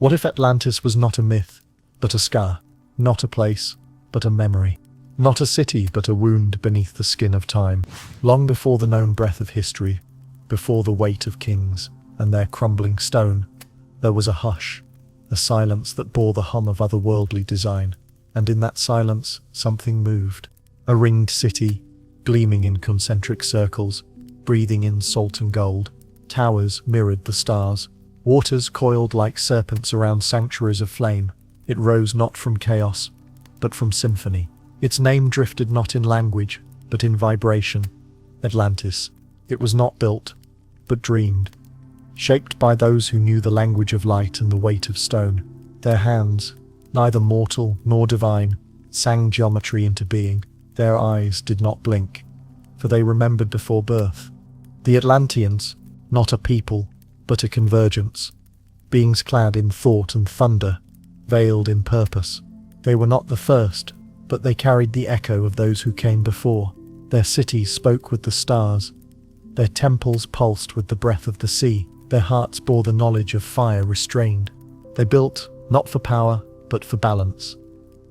What if Atlantis was not a myth, but a scar? Not a place, but a memory. Not a city, but a wound beneath the skin of time. Long before the known breath of history, before the weight of kings and their crumbling stone, there was a hush, a silence that bore the hum of otherworldly design. And in that silence, something moved. A ringed city, gleaming in concentric circles, breathing in salt and gold. Towers mirrored the stars. Waters coiled like serpents around sanctuaries of flame. It rose not from chaos, but from symphony. Its name drifted not in language, but in vibration. Atlantis. It was not built, but dreamed. Shaped by those who knew the language of light and the weight of stone. Their hands, neither mortal nor divine, sang geometry into being. Their eyes did not blink, for they remembered before birth. The Atlanteans, not a people, but a convergence. Beings clad in thought and thunder, veiled in purpose. They were not the first, but they carried the echo of those who came before. Their cities spoke with the stars. Their temples pulsed with the breath of the sea. Their hearts bore the knowledge of fire restrained. They built, not for power, but for balance.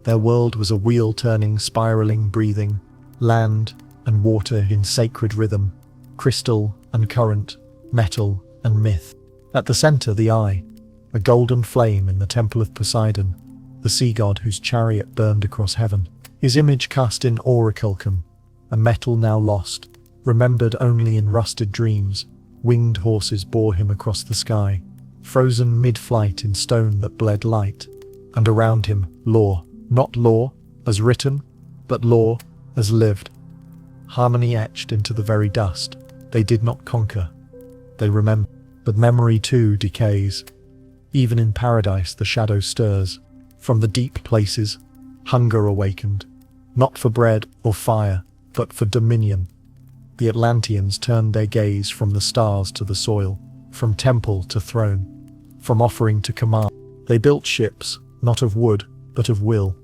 Their world was a wheel turning, spiraling, breathing. Land and water in sacred rhythm. Crystal and current, metal and myth. At the center, the eye, a golden flame in the temple of Poseidon, the sea god whose chariot burned across heaven. His image cast in orichalcum, a metal now lost, remembered only in rusted dreams. Winged horses bore him across the sky, frozen mid-flight in stone that bled light. And around him, law, not law as written, but law as lived. Harmony etched into the very dust. They did not conquer, they remember. But memory too decays. Even in paradise the shadow stirs. From the deep places, hunger awakened, not for bread or fire, but for dominion. The Atlanteans turned their gaze from the stars to the soil, from temple to throne, from offering to command. They built ships, not of wood, but of will.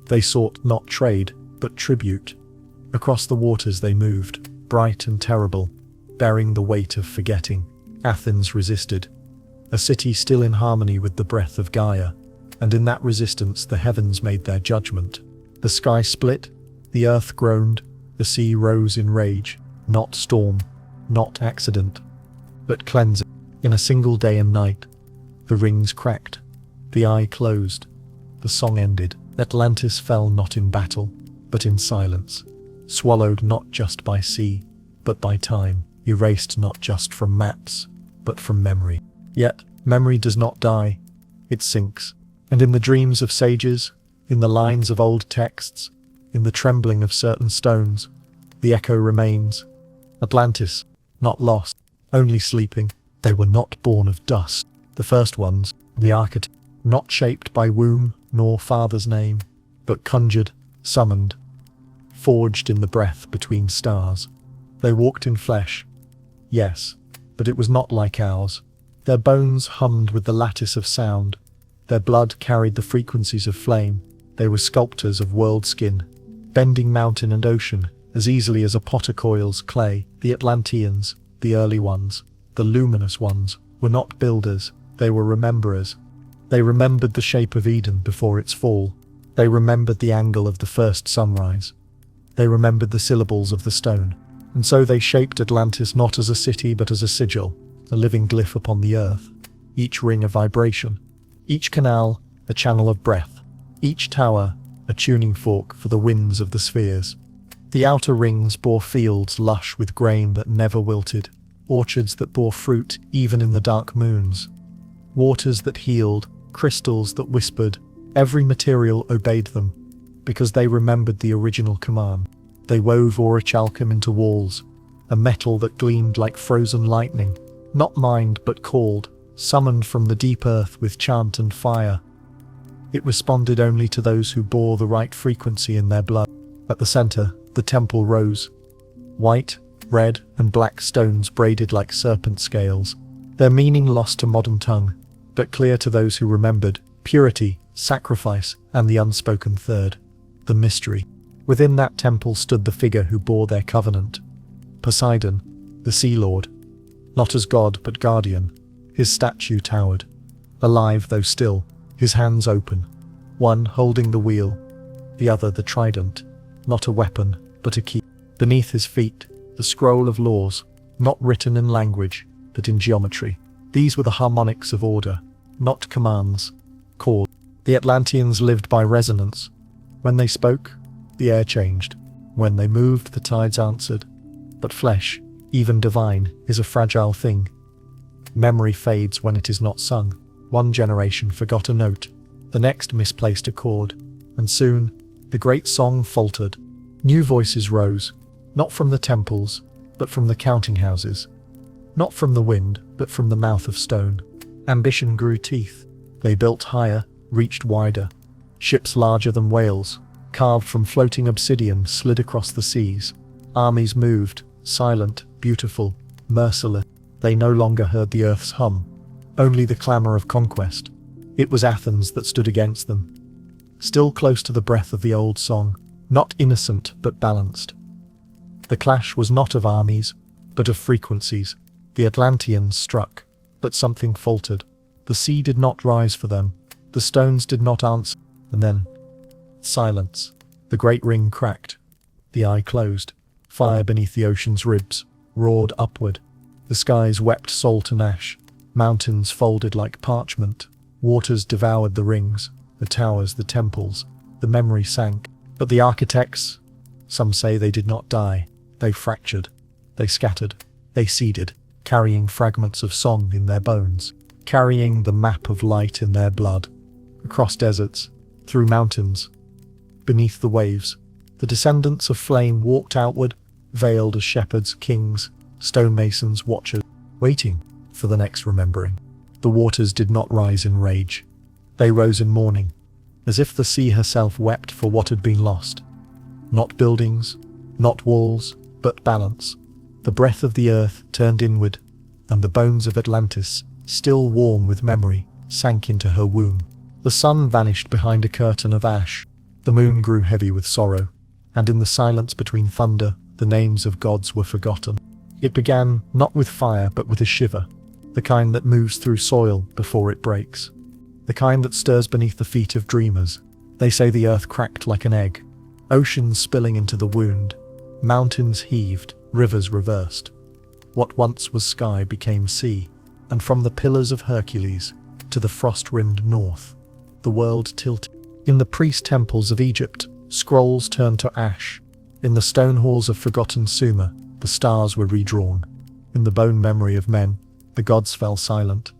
They sought not trade, but tribute. Across the waters they moved, bright and terrible, bearing the weight of forgetting. Athens resisted, a city still in harmony with the breath of Gaia, and in that resistance the heavens made their judgment. The sky split, the earth groaned, the sea rose in rage, not storm, not accident, but cleansing. In a single day and night, the rings cracked, the eye closed, the song ended. Atlantis fell not in battle, but in silence, swallowed not just by sea, but by time, erased not just from maps, but from memory. Yet, memory does not die, it sinks. And in the dreams of sages, in the lines of old texts, in the trembling of certain stones, the echo remains. Atlantis, not lost, only sleeping. They were not born of dust. The first ones, the architect, not shaped by womb nor father's name, but conjured, summoned, forged in the breath between stars. They walked in flesh, yes, but it was not like ours. Their bones hummed with the lattice of sound. Their blood carried the frequencies of flame. They were sculptors of world skin, bending mountain and ocean as easily as a potter coils clay. The Atlanteans, the early ones, the luminous ones, were not builders, they were rememberers. They remembered the shape of Eden before its fall. They remembered the angle of the first sunrise. They remembered the syllables of the stone. And so they shaped Atlantis not as a city but as a sigil, a living glyph upon the earth. Each ring a vibration, each canal a channel of breath, each tower a tuning fork for the winds of the spheres. The outer rings bore fields lush with grain that never wilted, orchards that bore fruit even in the dark moons, waters that healed, crystals that whispered. Every material obeyed them, because they remembered the original command. They wove orichalcum into walls, a metal that gleamed like frozen lightning, not mined but called, summoned from the deep earth with chant and fire. It responded only to those who bore the right frequency in their blood. At the center, the temple rose. White, red, and black stones braided like serpent scales, their meaning lost to modern tongue, but clear to those who remembered: purity, sacrifice, and the unspoken third, the mystery. Within that temple stood the figure who bore their covenant. Poseidon, the Sea Lord. Not as god but guardian, his statue towered, alive though still, his hands open, one holding the wheel, the other the trident, not a weapon, but a key. Beneath his feet, the scroll of laws, not written in language, but in geometry. These were the harmonics of order, not commands, chords. The Atlanteans lived by resonance. When they spoke, the air changed. When they moved, the tides answered. But flesh, even divine, is a fragile thing. Memory fades when it is not sung. One generation forgot a note, the next misplaced a chord, and soon the great song faltered. New voices rose, not from the temples, but from the counting houses. Not from the wind, but from the mouth of stone. Ambition grew teeth. They built higher, reached wider. Ships larger than whales, carved from floating obsidian, slid across the seas. Armies moved, silent, beautiful, merciless. They no longer heard the earth's hum, only the clamour of conquest. It was Athens that stood against them, still close to the breath of the old song, not innocent but balanced. The clash was not of armies, but of frequencies. The Atlanteans struck, but something faltered. The sea did not rise for them, the stones did not answer, and then silence. The great ring cracked. The eye closed. Fire beneath the ocean's ribs roared upward. The skies wept salt and ash. Mountains folded like parchment. Waters devoured the rings, the towers, the temples. The memory sank. But the architects, some say they did not die. They fractured. They scattered. They seeded, carrying fragments of song in their bones, carrying the map of light in their blood. Across deserts, through mountains, beneath the waves, the descendants of flame walked outward, veiled as shepherds, kings, stonemasons, watchers, waiting for the next remembering. The waters did not rise in rage. They rose in mourning, as if the sea herself wept for what had been lost. Not buildings, not walls, but balance. The breath of the earth turned inward, and the bones of Atlantis, still warm with memory, sank into her womb. The sun vanished behind a curtain of ash. The moon grew heavy with sorrow, and in the silence between thunder, the names of gods were forgotten. It began not with fire but with a shiver, the kind that moves through soil before it breaks, the kind that stirs beneath the feet of dreamers. They say the earth cracked like an egg, oceans spilling into the wound, mountains heaved, rivers reversed. What once was sky became sea, and from the pillars of Hercules to the frost-rimmed north, the world tilted. In the priest temples of Egypt, scrolls turned to ash. In the stone halls of forgotten Sumer, the stars were redrawn. In the bone memory of men, the gods fell silent.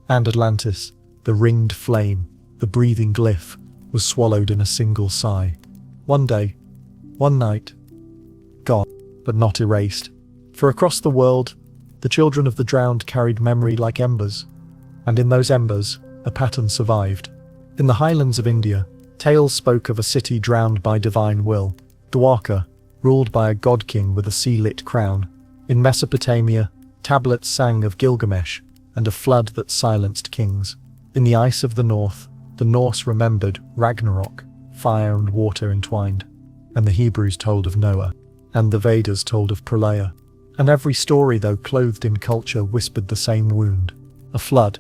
And Atlantis, the ringed flame, the breathing glyph, was swallowed in a single sigh. One day, one night, gone, but not erased. For across the world, the children of the drowned carried memory like embers. And in those embers, a pattern survived. In the highlands of India, tales spoke of a city drowned by divine will, Dwarka, ruled by a god-king with a sea-lit crown. In Mesopotamia, tablets sang of Gilgamesh and a flood that silenced kings. In the ice of the north, the Norse remembered Ragnarok, fire and water entwined, and the Hebrews told of Noah, and the Vedas told of Pralaya. And every story, though clothed in culture, whispered the same wound. A flood,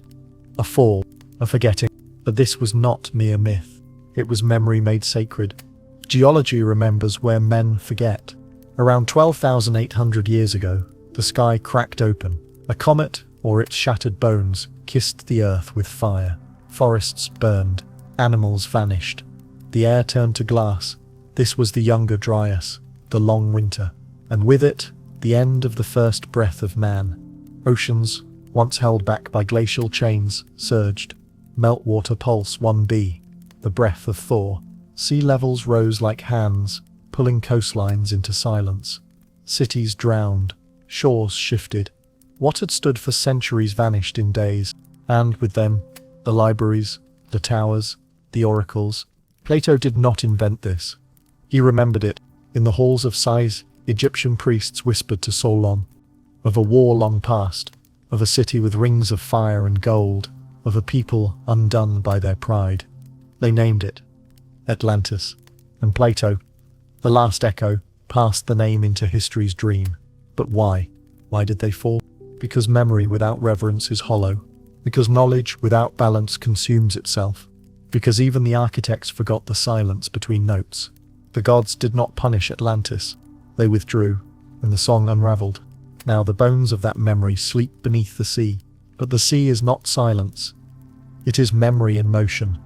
a fall, a forgetting. But this was not mere myth. It was memory made sacred. Geology remembers where men forget. Around 12,800 years ago, the sky cracked open. A comet, or its shattered bones, kissed the earth with fire. Forests burned. Animals vanished. The air turned to glass. This was the younger Dryas, the long winter. And with it, the end of the first breath of man. Oceans, once held back by glacial chains, surged. Meltwater pulse 1b, the breath of Thor. Sea levels rose like hands, pulling coastlines into silence. Cities drowned, shores shifted. What had stood for centuries vanished in days, and with them, the libraries, the towers, the oracles. Plato did not invent this. He remembered it. In the halls of Sais, Egyptian priests whispered to Solon of a war long past, of a city with rings of fire and gold, of a people undone by their pride. They named it Atlantis, and Plato, the last echo, passed the name into history's dream. But why? Why did they fall? Because memory without reverence is hollow. Because knowledge without balance consumes itself. Because even the architects forgot the silence between notes. The gods did not punish Atlantis. They withdrew, and the song unraveled. Now the bones of that memory sleep beneath the sea. But the sea is not silence. It is memory in motion.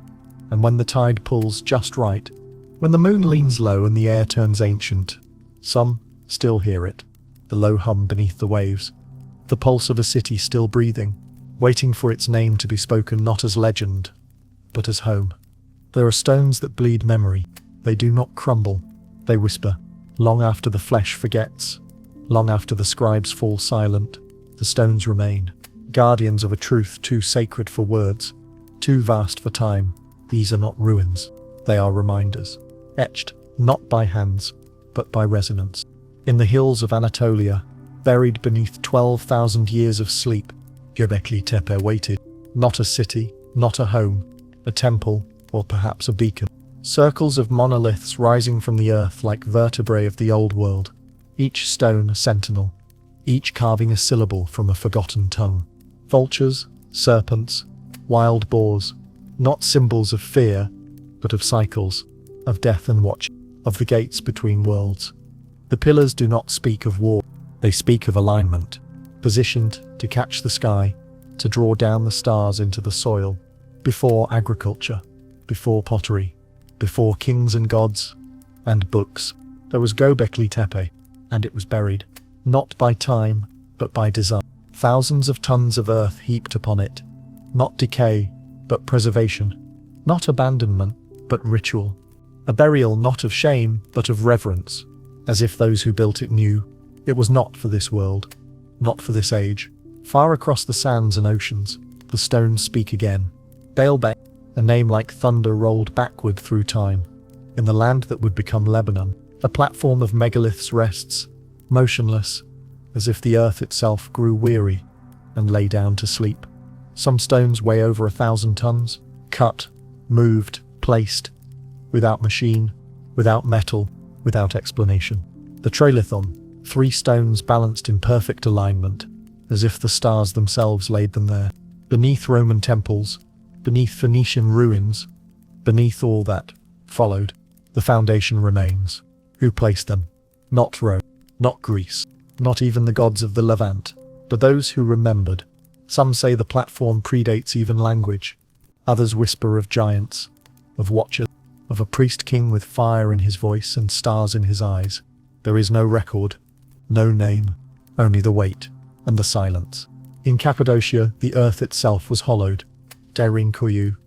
And when the tide pulls just right, when the moon leans low and the air turns ancient, some still hear it, the low hum beneath the waves, the pulse of a city still breathing, waiting for its name to be spoken not as legend, but as home. There are stones that bleed memory. They do not crumble. They whisper. Long after the flesh forgets, long after the scribes fall silent, the stones remain, guardians of a truth too sacred for words, too vast for time. These are not ruins. They are reminders, etched not by hands, but by resonance. In the hills of Anatolia, buried beneath 12,000 years of sleep, Göbekli Tepe waited. Not a city, not a home, a temple, or perhaps a beacon. Circles of monoliths rising from the earth like vertebrae of the old world, each stone a sentinel, each carving a syllable from a forgotten tongue. Vultures, serpents, wild boars, not symbols of fear, but of cycles, of death and watch, of the gates between worlds. The pillars do not speak of war, they speak of alignment, positioned to catch the sky, to draw down the stars into the soil, before agriculture, before pottery, before kings and gods, and books. There was Göbekli Tepe, and it was buried, not by time, but by design. Thousands of tons of earth heaped upon it, not decay, but preservation, not abandonment, but ritual. A burial not of shame, but of reverence, as if those who built it knew it was not for this world, not for this age. Far across the sands and oceans, the stones speak again. Baalbek, a name like thunder rolled backward through time. In the land that would become Lebanon, a platform of megaliths rests, motionless, as if the earth itself grew weary and lay down to sleep. Some stones weigh over 1,000 tons, cut, moved, placed, without machine, without metal, without explanation. The Tralithon, 3 stones balanced in perfect alignment, as if the stars themselves laid them there. Beneath Roman temples, beneath Phoenician ruins, beneath all that followed, the foundation remains. Who placed them? Not Rome, not Greece, not even the gods of the Levant, but those who remembered. Some say the platform predates even language. Others whisper of giants, of watchers, of a priest-king with fire in his voice and stars in his eyes. There is no record, no name, only the weight and the silence. In Cappadocia, the earth itself was hollowed. Derinkuyu,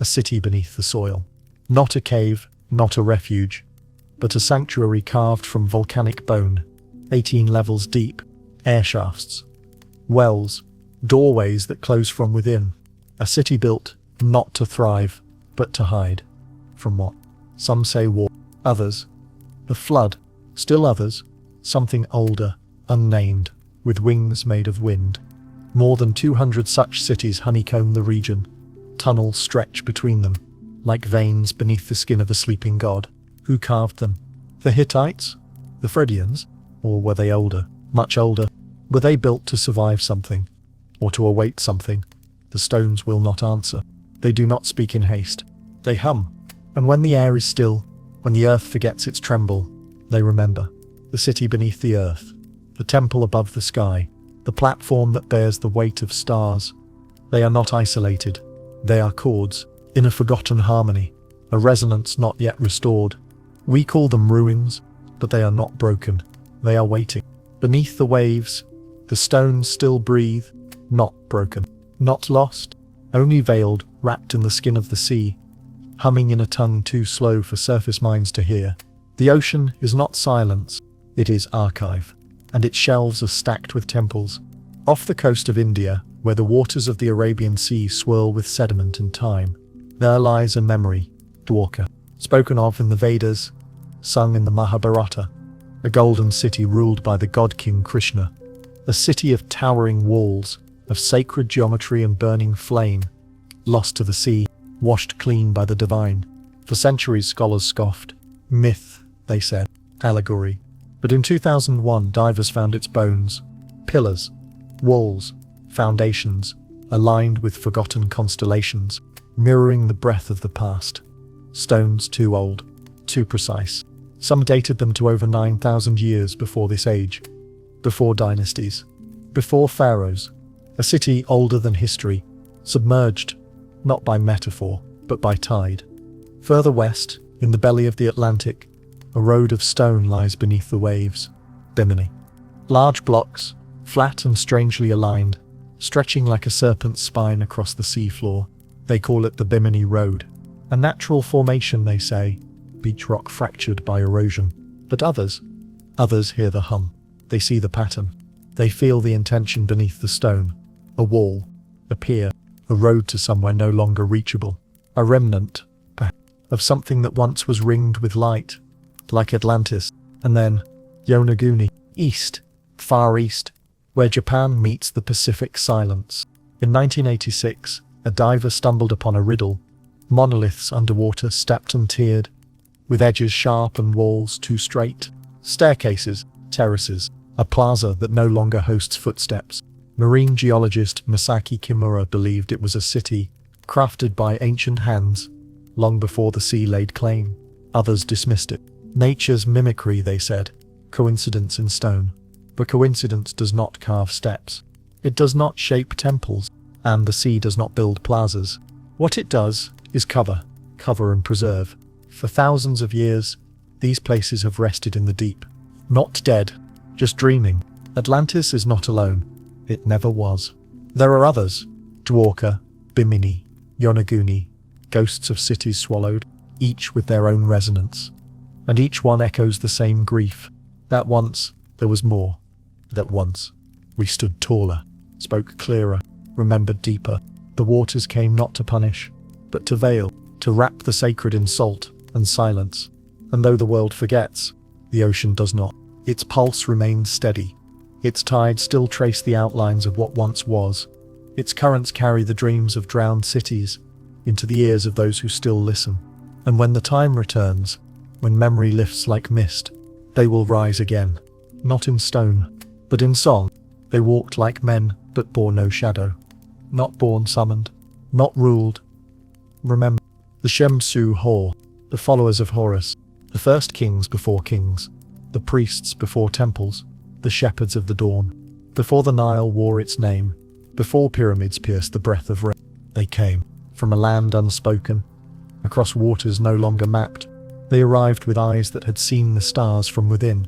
a city beneath the soil. Not a cave, not a refuge, but a sanctuary carved from volcanic bone, 18 levels deep, air shafts, wells, doorways that close from within. A city built, not to thrive, but to hide. From what? Some say war, others, the flood, still others, something older, unnamed, with wings made of wind. More than 200 such cities honeycomb the region. Tunnels stretch between them, like veins beneath the skin of a sleeping god. Who carved them? The Hittites? The Phrygians? Or were they older, much older? Were they built to survive something? Or to await something? The stones will not answer. They do not speak in haste. They hum. And when the air is still, when the earth forgets its tremble, they remember. The city beneath the earth, the temple above the sky, the platform that bears the weight of stars. They are not isolated. They are chords, in a forgotten harmony, a resonance not yet restored. We call them ruins, but they are not broken. They are waiting. Beneath the waves, the stones still breathe, not broken, not lost, only veiled, wrapped in the skin of the sea, humming in a tongue too slow for surface minds to hear. The ocean is not silence, it is archive, and its shelves are stacked with temples. Off the coast of India, where the waters of the Arabian Sea swirl with sediment and time, there lies a memory, Dwarka, spoken of in the Vedas, sung in the Mahabharata, a golden city ruled by the god king Krishna, a city of towering walls, of sacred geometry and burning flame, lost to the sea, washed clean by the divine. For centuries scholars scoffed. Myth, they said, allegory. But in 2001 divers found its bones, pillars, walls, foundations, aligned with forgotten constellations, mirroring the breath of the past. Stones too old, too precise. Some dated them to over 9,000 years before this age, before dynasties, before pharaohs. A city older than history, submerged, not by metaphor, but by tide. Further west, in the belly of the Atlantic, a road of stone lies beneath the waves. Bimini. Large blocks, flat and strangely aligned, stretching like a serpent's spine across the seafloor. They call it the Bimini Road. A natural formation, they say, beach rock fractured by erosion. But others hear the hum. They see the pattern. They feel the intention beneath the stone. A wall, a pier, a road to somewhere no longer reachable. A remnant, perhaps, of something that once was ringed with light, like Atlantis. And then, Yonaguni, east, far east, where Japan meets the Pacific silence. In 1986, a diver stumbled upon a riddle. Monoliths underwater, stepped and tiered, with edges sharp and walls too straight. Staircases, terraces, a plaza that no longer hosts footsteps. Marine geologist Masaki Kimura believed it was a city, crafted by ancient hands, long before the sea laid claim. Others dismissed it. Nature's mimicry, they said. Coincidence in stone. But coincidence does not carve steps. It does not shape temples, and the sea does not build plazas. What it does is cover and preserve. For thousands of years, these places have rested in the deep. Not dead, just dreaming. Atlantis is not alone. It never was. There are others. Dwarka, Bimini, Yonaguni, ghosts of cities swallowed, each with their own resonance. And each one echoes the same grief. That once, there was more. That once, we stood taller, spoke clearer, remembered deeper. The waters came not to punish, but to veil, to wrap the sacred in salt and silence. And though the world forgets, the ocean does not. Its pulse remains steady. Its tides still trace the outlines of what once was. Its currents carry the dreams of drowned cities into the ears of those who still listen. And when the time returns, when memory lifts like mist, they will rise again. Not in stone, but in song. They walked like men, but bore no shadow. Not born summoned, not ruled. Remember, the Shemsu Hor, the followers of Horus, the first kings before kings, the priests before temples, the shepherds of the dawn. Before the Nile wore its name, before pyramids pierced the breath of rain, they came from a land unspoken, across waters no longer mapped. They arrived with eyes that had seen the stars from within,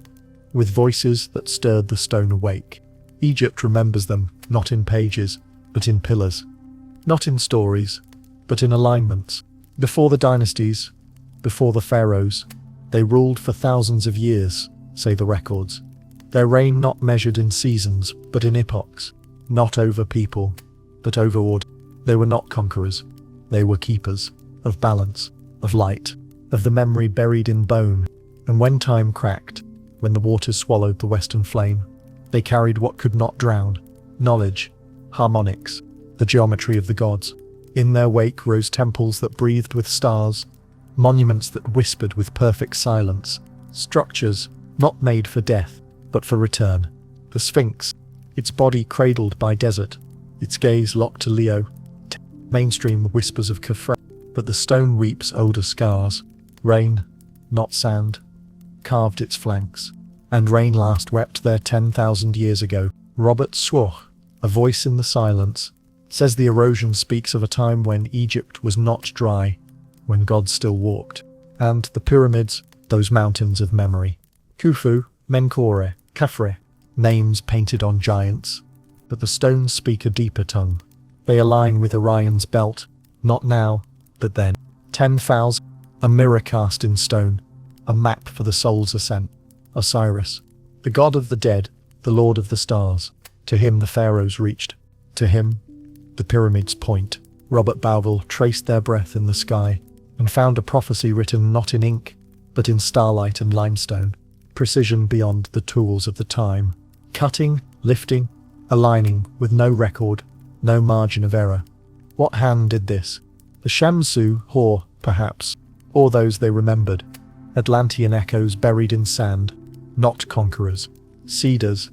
with voices that stirred the stone awake. Egypt remembers them, not in pages, but in pillars. Not in stories, but in alignments. Before the dynasties, before the pharaohs, they ruled for thousands of years, say the records. Their reign not measured in seasons, but in epochs. Not over people, but over order. They were not conquerors. They were keepers of balance, of light, of the memory buried in bone. And when time cracked, when the waters swallowed the western flame, they carried what could not drown: knowledge, harmonics, the geometry of the gods. In their wake rose temples that breathed with stars, monuments that whispered with perfect silence, structures not made for death, but for return. The Sphinx, its body cradled by desert, its gaze locked to Leo. Mainstream whispers of Khafre, but the stone weeps older scars. Rain, not sand, carved its flanks, and rain last wept there 10,000 years ago. Robert Swoch, a voice in the silence, says the erosion speaks of a time when Egypt was not dry, when gods still walked. And the pyramids, those mountains of memory. Khufu, Menkore, Khafre, names painted on giants, but the stones speak a deeper tongue. They align with Orion's belt, not now, but then. 10,000, a mirror cast in stone, a map for the soul's ascent. Osiris, the god of the dead, the lord of the stars. To him the pharaohs reached. To him, the pyramids point. Robert Bauval traced their breath in the sky and found a prophecy written not in ink, but in starlight and limestone. Precision beyond the tools of the time. Cutting, lifting, aligning with no record, no margin of error. What hand did this? The Shamsu Hor, perhaps, or those they remembered. Atlantean echoes buried in sand, not conquerors. Cedars.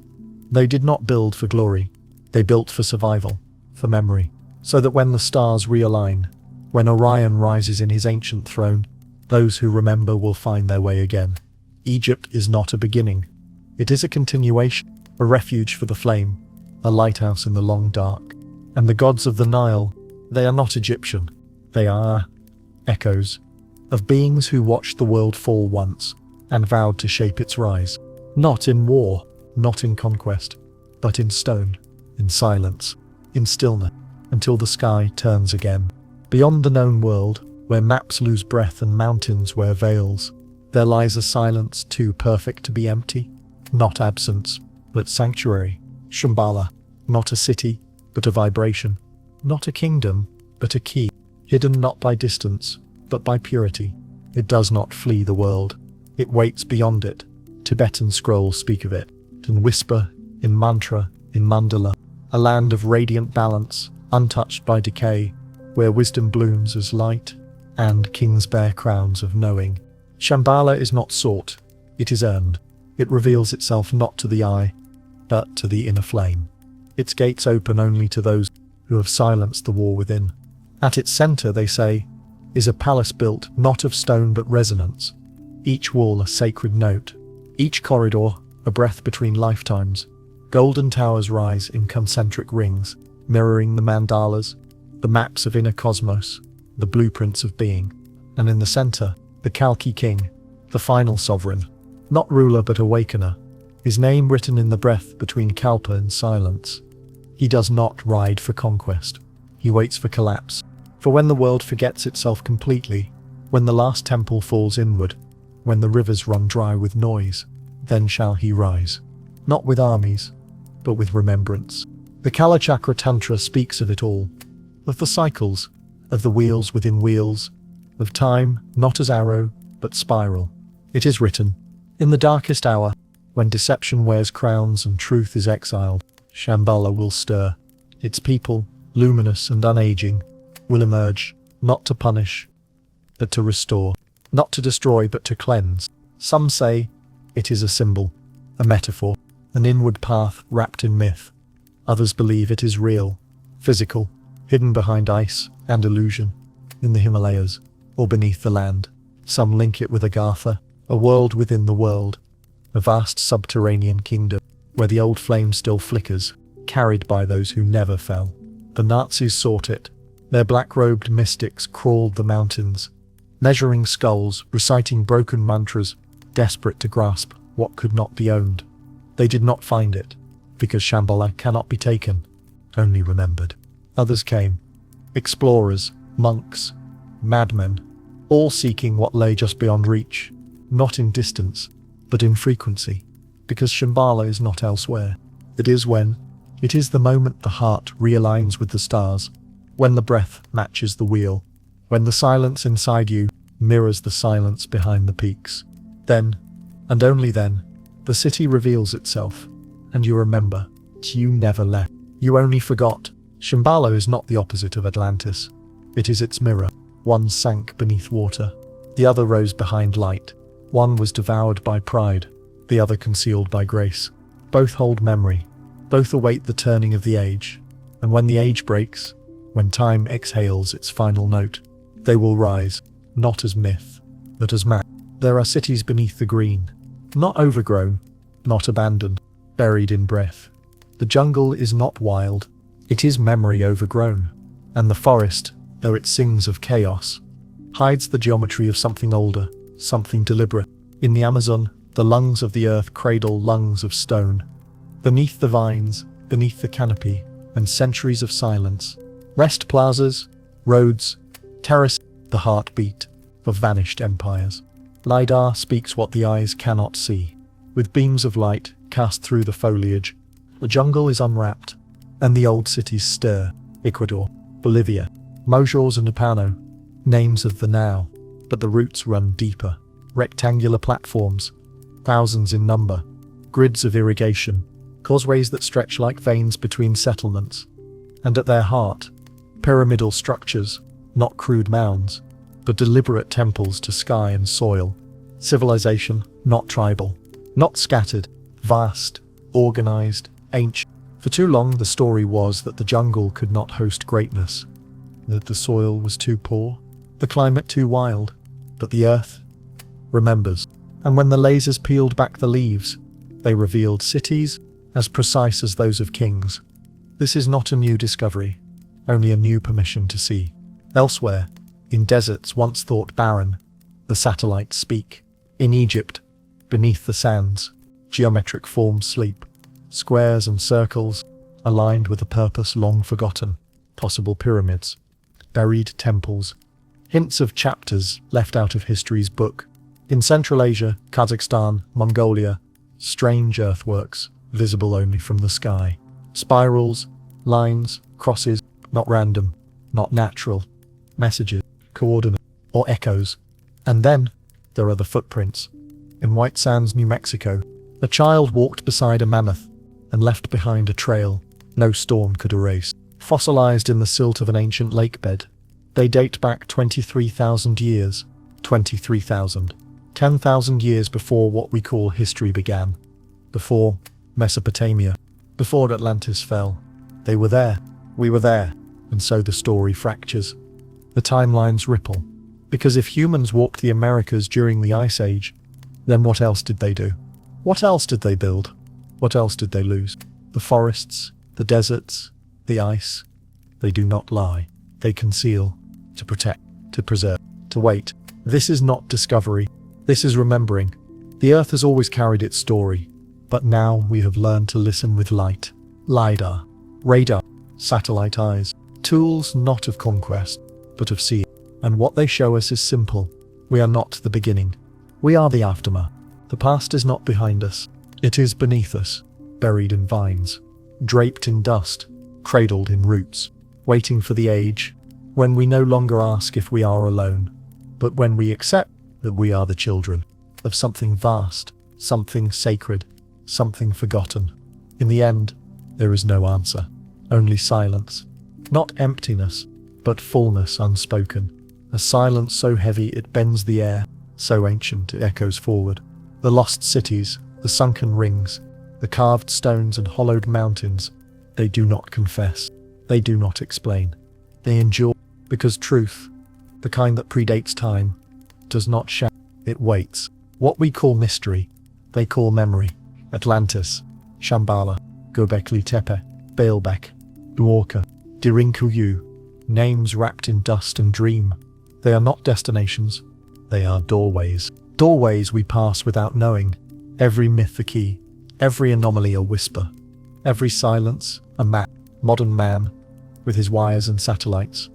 They did not build for glory. They built for survival, for memory. so that when the stars realign, when Orion rises in his ancient throne, those who remember will find their way again. Egypt is not a beginning. It is a continuation, a refuge for the flame, a lighthouse in the long dark. And the gods of the Nile, they are not Egyptian. They are echoes of beings who watched the world fall once and vowed to shape its rise. Not in war, not in conquest, but in stone, in silence, in stillness, until the sky turns again. Beyond the known world, where maps lose breath and mountains wear veils, there lies a silence too perfect to be empty. Not absence, but sanctuary. Shambhala, not a city, but a vibration. Not a kingdom, but a key. Hidden not by distance, but by purity. It does not flee the world. It waits beyond it. Tibetan scrolls speak of it, and whisper, in mantra, in mandala, a land of radiant balance, untouched by decay, where wisdom blooms as light, and kings bear crowns of knowing. Shambhala is not sought, it is earned. It reveals itself not to the eye, but to the inner flame. Its gates open only to those who have silenced the war within. At its center, they say, is a palace built not of stone but resonance. Each wall a sacred note, each corridor a breath between lifetimes. Golden towers rise in concentric rings, mirroring the mandalas, the maps of inner cosmos, the blueprints of being. And in the center, the Kalki king, the final sovereign, not ruler but awakener, his name written in the breath between Kalpa and silence. He does not ride for conquest. He waits for collapse. For when the world forgets itself completely, when the last temple falls inward, when the rivers run dry with noise, then shall he rise. Not with armies, but with remembrance. The Kalachakra Tantra speaks of it all. Of the cycles, of the wheels within wheels, of time not as arrow, but spiral. It is written, in the darkest hour, when deception wears crowns and truth is exiled, Shambhala will stir. Its people, luminous and unaging, will emerge, not to punish, but to restore, not to destroy but to cleanse. Some say it is a symbol, a metaphor, an inward path wrapped in myth. Others believe it is real, physical, hidden behind ice and illusion, in the Himalayas, or beneath the land. Some link it with Agartha, a world within the world, a vast subterranean kingdom, where the old flame still flickers, carried by those who never fell. The Nazis sought it. Their black-robed mystics crawled the mountains, measuring skulls, reciting broken mantras, desperate to grasp what could not be owned. They did not find it, because Shambhala cannot be taken, only remembered. Others came, explorers, monks, madmen, all seeking what lay just beyond reach, not in distance, but in frequency, because Shambhala is not elsewhere. It is the moment the heart realigns with the stars, when the breath matches the wheel, when the silence inside you mirrors the silence behind the peaks. Then, and only then, the city reveals itself, and you remember, you never left. You only forgot. Shambhala is not the opposite of Atlantis. It is its mirror. One sank beneath water, the other rose behind light. One was devoured by pride, the other concealed by grace. Both hold memory. Both await the turning of the age. And when the age breaks, when time exhales its final note, they will rise, not as myth, but as map. There are cities beneath the green, not overgrown, not abandoned, buried in breath. The jungle is not wild, it is memory overgrown. And the forest, though it sings of chaos, hides the geometry of something older, something deliberate. In the Amazon, the lungs of the earth cradle lungs of stone. Beneath the vines, beneath the canopy, and centuries of silence, rest plazas, roads, terraces, the heartbeat of vanished empires. LiDAR speaks what the eyes cannot see. With beams of light cast through the foliage, the jungle is unwrapped, and the old cities stir. Ecuador, Bolivia, Mojos and Apano, names of the now, but the roots run deeper. Rectangular platforms, thousands in number, grids of irrigation, causeways that stretch like veins between settlements, and at their heart, pyramidal structures, not crude mounds, but deliberate temples to sky and soil. Civilization, not tribal, not scattered, vast, organized, ancient. For too long, the story was that the jungle could not host greatness, that the soil was too poor, the climate too wild, but the earth remembers. And when the lasers peeled back the leaves, they revealed cities as precise as those of kings. This is not a new discovery, only a new permission to see. Elsewhere, in deserts once thought barren, the satellites speak. In Egypt, beneath the sands, geometric forms sleep, squares and circles, aligned with a purpose long forgotten, possible pyramids, buried temples, hints of chapters left out of history's book. In Central Asia, Kazakhstan, Mongolia, strange earthworks, visible only from the sky. Spirals, lines, crosses, not random, not natural. Messages, coordinates, or echoes. And then, there are the footprints. In White Sands, New Mexico, a child walked beside a mammoth and left behind a trail no storm could erase. Fossilized in the silt of an ancient lake bed, they date back 23,000 years. 23,000. 10,000 years before what we call history began. Before Mesopotamia. Before Atlantis fell. They were there. We were there. And so the story fractures. The timelines ripple. Because if humans walked the Americas during the Ice Age, then what else did they do? What else did they build? What else did they lose? The forests, the deserts, the ice. They do not lie. They conceal, to protect, to preserve, to wait. This is not discovery. This is remembering. The Earth has always carried its story, but now we have learned to listen with light. LiDAR, radar, satellite eyes. Tools not of conquest, but of seeing. And what they show us is simple. We are not the beginning. We are the aftermath. The past is not behind us. It is beneath us, buried in vines, draped in dust, cradled in roots, waiting for the age when we no longer ask if we are alone, but when we accept that we are the children of something vast, something sacred, something forgotten. In the end, there is no answer, only silence. Not emptiness, but fullness unspoken. A silence so heavy it bends the air, so ancient it echoes forward. The lost cities, the sunken rings, the carved stones and hollowed mountains, they do not confess. They do not explain. They endure, because truth, the kind that predates time, does not shout. It waits. What we call mystery, they call memory. Atlantis, Shambhala, Göbekli Tepe, Baalbek, Dwarka, Dirinkuyu, names wrapped in dust and dream. They are not destinations, they are doorways. Doorways we pass without knowing. Every myth a key, every anomaly a whisper, every silence a map. Modern man, with his wires and satellites,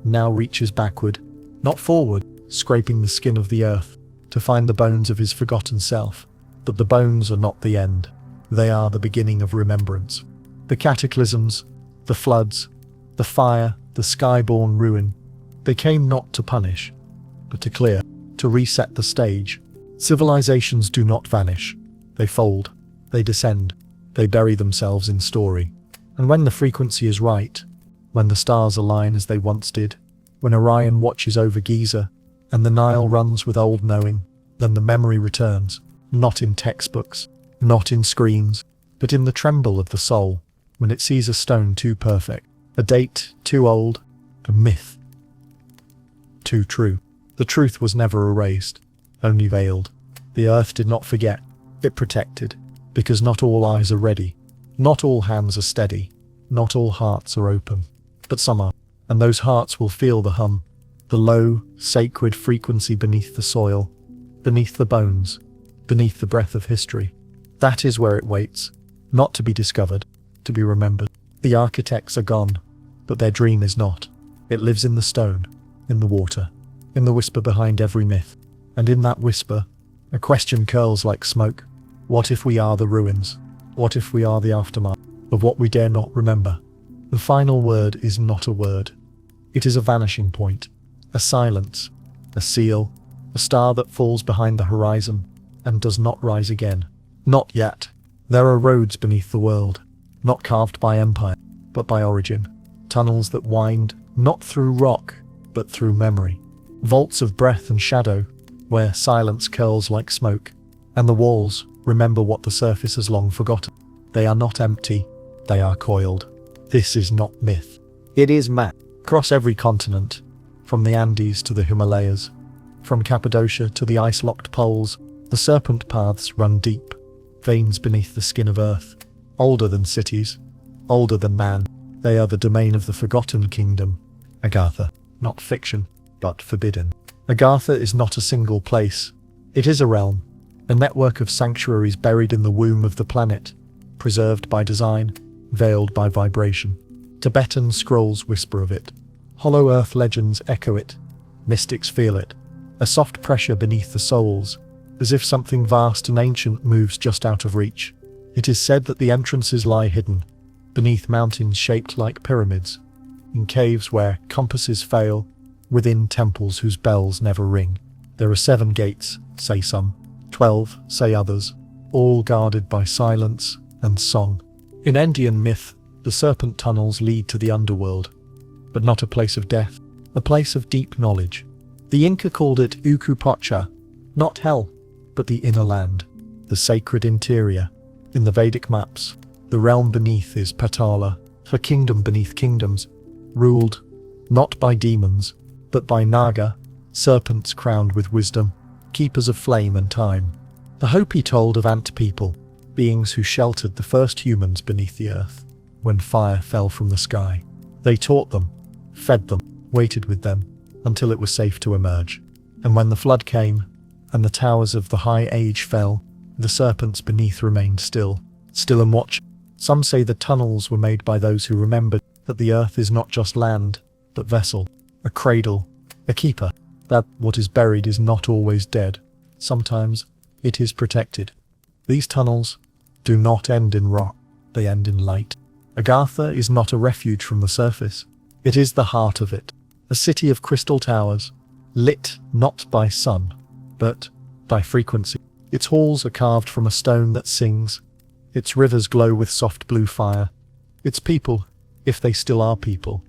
now reaches backward, not forward, scraping the skin of the earth to find the bones of his forgotten self. But the bones are not the end. They are the beginning of remembrance. The cataclysms, the floods, the fire, the sky-born ruin, they came not to punish, but to clear, to reset the stage. Civilizations do not vanish. They fold, they descend, they bury themselves in story. And when the frequency is right, when the stars align as they once did, when Orion watches over Giza, and the Nile runs with old knowing, then the memory returns, not in textbooks, not in screens, but in the tremble of the soul, when it sees a stone too perfect, a date too old, a myth too true. The truth was never erased, only veiled. The earth did not forget, it protected, because not all eyes are ready, not all hands are steady, not all hearts are open, but some are, and those hearts will feel the hum, the low, sacred frequency beneath the soil, beneath the bones, beneath the breath of history. That is where it waits, not to be discovered, to be remembered. The architects are gone, but their dream is not. It lives in the stone, in the water, in the whisper behind every myth. And in that whisper, a question curls like smoke. What if we are the ruins? What if we are the aftermath of what we dare not remember? The final word is not a word. It is a vanishing point, a silence, a seal, a star that falls behind the horizon and does not rise again. Not yet. There are roads beneath the world, not carved by empire, but by origin. Tunnels that wind, not through rock, but through memory. Vaults of breath and shadow, where silence curls like smoke, and the walls remember what the surface has long forgotten. They are not empty, they are coiled. This is not myth. It is map. Across every continent, from the Andes to the Himalayas, from Cappadocia to the ice-locked poles, the serpent paths run deep, veins beneath the skin of earth. Older than cities, older than man, they are the domain of the forgotten kingdom. Agartha, not fiction, but forbidden. Agartha is not a single place. It is a realm, a network of sanctuaries buried in the womb of the planet, preserved by design, veiled by vibration. Tibetan scrolls whisper of it. Hollow earth legends echo it. Mystics feel it. A soft pressure beneath the souls, as if something vast and ancient moves just out of reach. It is said that the entrances lie hidden, beneath mountains shaped like pyramids, in caves where compasses fail, within temples whose bells never ring. There are 7 gates, say some, 12, say others, all guarded by silence and song. In Indian myth, the serpent tunnels lead to the underworld, but not a place of death, a place of deep knowledge. The Inca called it Ukupacha, not hell, but the inner land, the sacred interior. In the Vedic maps, the realm beneath is Patala, a kingdom beneath kingdoms, ruled not by demons, but by Naga, serpents crowned with wisdom, keepers of flame and time. The Hopi told of ant people, beings who sheltered the first humans beneath the earth. When fire fell from the sky, they taught them, fed them, waited with them, until it was safe to emerge. And when the flood came, and the towers of the high age fell, the serpents beneath remained still and watch. Some say the tunnels were made by those who remembered that the earth is not just land, but vessel, a cradle, a keeper, that what is buried is not always dead. Sometimes it is protected. These tunnels do not end in rock, they end in light. Agartha is not a refuge from the surface. It is the heart of it, a city of crystal towers, lit not by sun, but by frequency. Its halls are carved from a stone that sings. Its rivers glow with soft blue fire. Its people, if they still are people,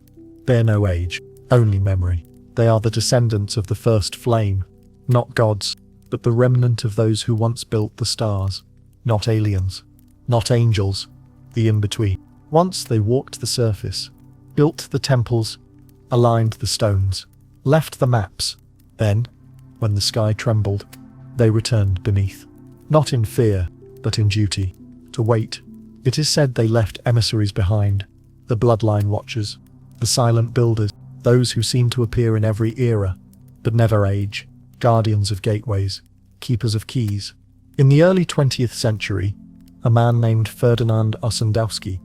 bear no age, only memory. They are the descendants of the first flame, not gods, but the remnant of those who once built the stars. Not aliens, not angels, the in-between. Once they walked the surface, built the temples, aligned the stones, left the maps. Then, when the sky trembled, they returned beneath. Not in fear, but in duty, to wait. It is said they left emissaries behind, the bloodline watchers, the silent builders, those who seem to appear in every era, but never age, guardians of gateways, keepers of keys. In the early 20th century, a man named Ferdinand Ossendowski,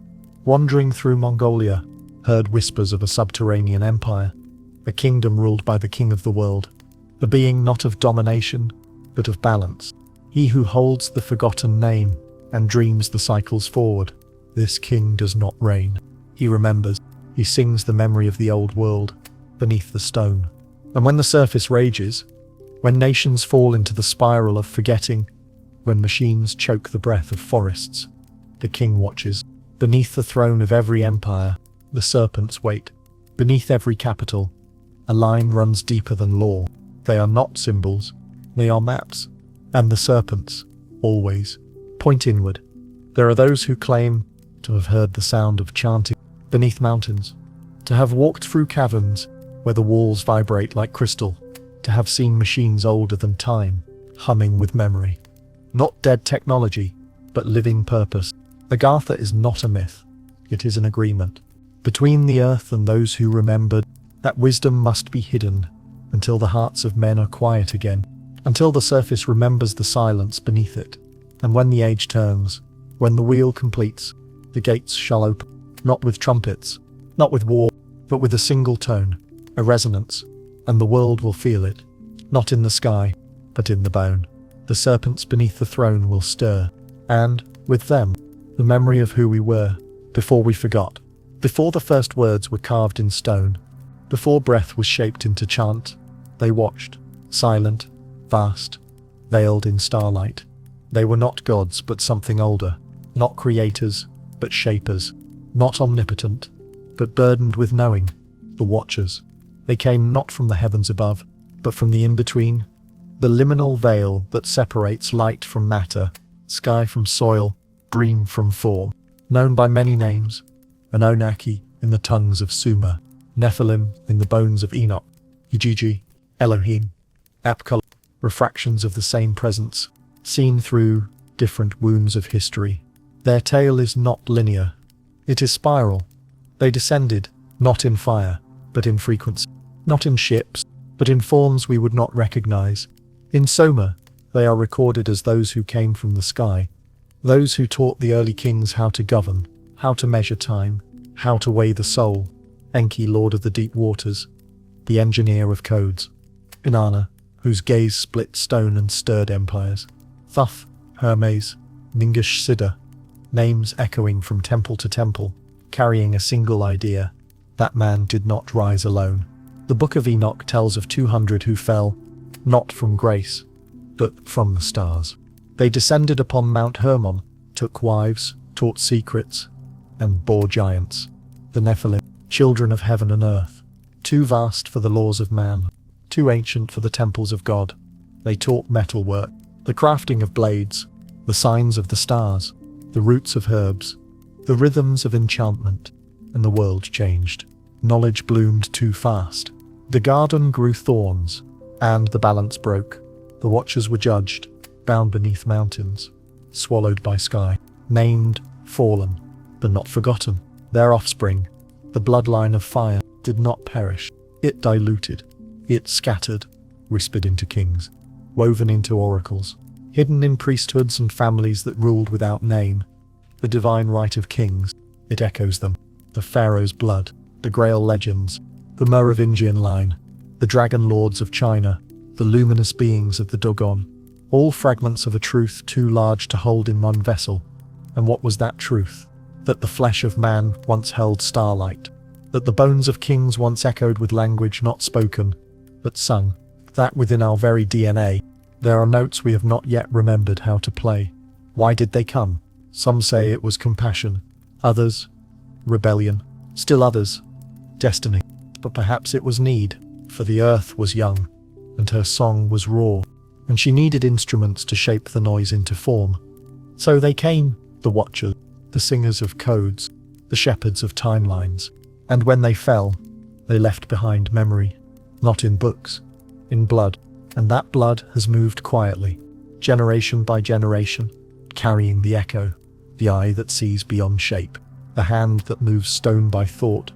wandering through Mongolia, heard whispers of a subterranean empire, a kingdom ruled by the king of the world, a being not of domination, but of balance. He who holds the forgotten name and dreams the cycles forward. This king does not reign. He remembers. He sings the memory of the old world beneath the stone. And when the surface rages, when nations fall into the spiral of forgetting, when machines choke the breath of forests, the king watches. Beneath the throne of every empire, the serpents wait. Beneath every capital, a line runs deeper than law. They are not symbols, they are maps. And the serpents, always, point inward. There are those who claim to have heard the sound of chanting beneath mountains, to have walked through caverns where the walls vibrate like crystal, to have seen machines older than time, humming with memory. Not dead technology, but living purpose. Agartha is not a myth, it is an agreement. Between the earth and those who remembered, that wisdom must be hidden until the hearts of men are quiet again, until the surface remembers the silence beneath it. And when the age turns, when the wheel completes, the gates shall open, not with trumpets, not with war, but with a single tone, a resonance, and the world will feel it, not in the sky, but in the bone. The serpents beneath the throne will stir, and, with them, the memory of who we were, before we forgot, before the first words were carved in stone, before breath was shaped into chant. They watched, silent, vast, veiled in starlight. They were not gods but something older, not creators, but shapers, not omnipotent, but burdened with knowing, the watchers. They came not from the heavens above, but from the in-between, the liminal veil that separates light from matter, sky from soil, dream from form. known by many names: Anunnaki in the tongues of Sumer, Nephilim in the bones of Enoch, Ijiji, Elohim, Apkal, refractions of the same presence, seen through different wounds of history. Their tale is not linear. It is spiral. They descended, not in fire, but in frequency. Not in ships, but in forms we would not recognize. In Soma, they are recorded as those who came from the sky, those who taught the early kings how to govern, how to measure time, how to weigh the soul. Enki, lord of the deep waters, the engineer of codes. Inanna, whose gaze split stone and stirred empires. Thuth, Hermes, Ningish Siddha, names echoing from temple to temple, carrying a single idea: that man did not rise alone. The Book of Enoch tells of 200 who fell, not from grace, but from the stars. They descended upon Mount Hermon, took wives, taught secrets, and bore giants. The Nephilim, children of heaven and earth, too vast for the laws of man, too ancient for the temples of God. They taught metalwork, the crafting of blades, the signs of the stars, the roots of herbs, the rhythms of enchantment, and the world changed. Knowledge bloomed too fast. The garden grew thorns, and the balance broke. The watchers were judged, bound beneath mountains, swallowed by sky, named, fallen, but not forgotten. Their offspring, the bloodline of fire, did not perish. It diluted, it scattered, whispered into kings, woven into oracles, hidden in priesthoods and families that ruled without name. The divine right of kings, it echoes them. The pharaoh's blood, the Grail legends, the Merovingian line, the dragon lords of China, the luminous beings of the Dogon, all fragments of a truth too large to hold in one vessel. And what was that truth? That the flesh of man once held starlight, that the bones of kings once echoed with language not spoken, but sung, that within our very DNA, there are notes we have not yet remembered how to play. Why did they come? Some say it was compassion, others, rebellion, still others, destiny. But perhaps it was need, for the earth was young, and her song was raw, and she needed instruments to shape the noise into form. So they came, the watchers, the singers of codes, the shepherds of timelines, and when they fell, they left behind memory, not in books, in blood, and that blood has moved quietly, generation by generation, carrying the echo, the eye that sees beyond shape, the hand that moves stone by thought,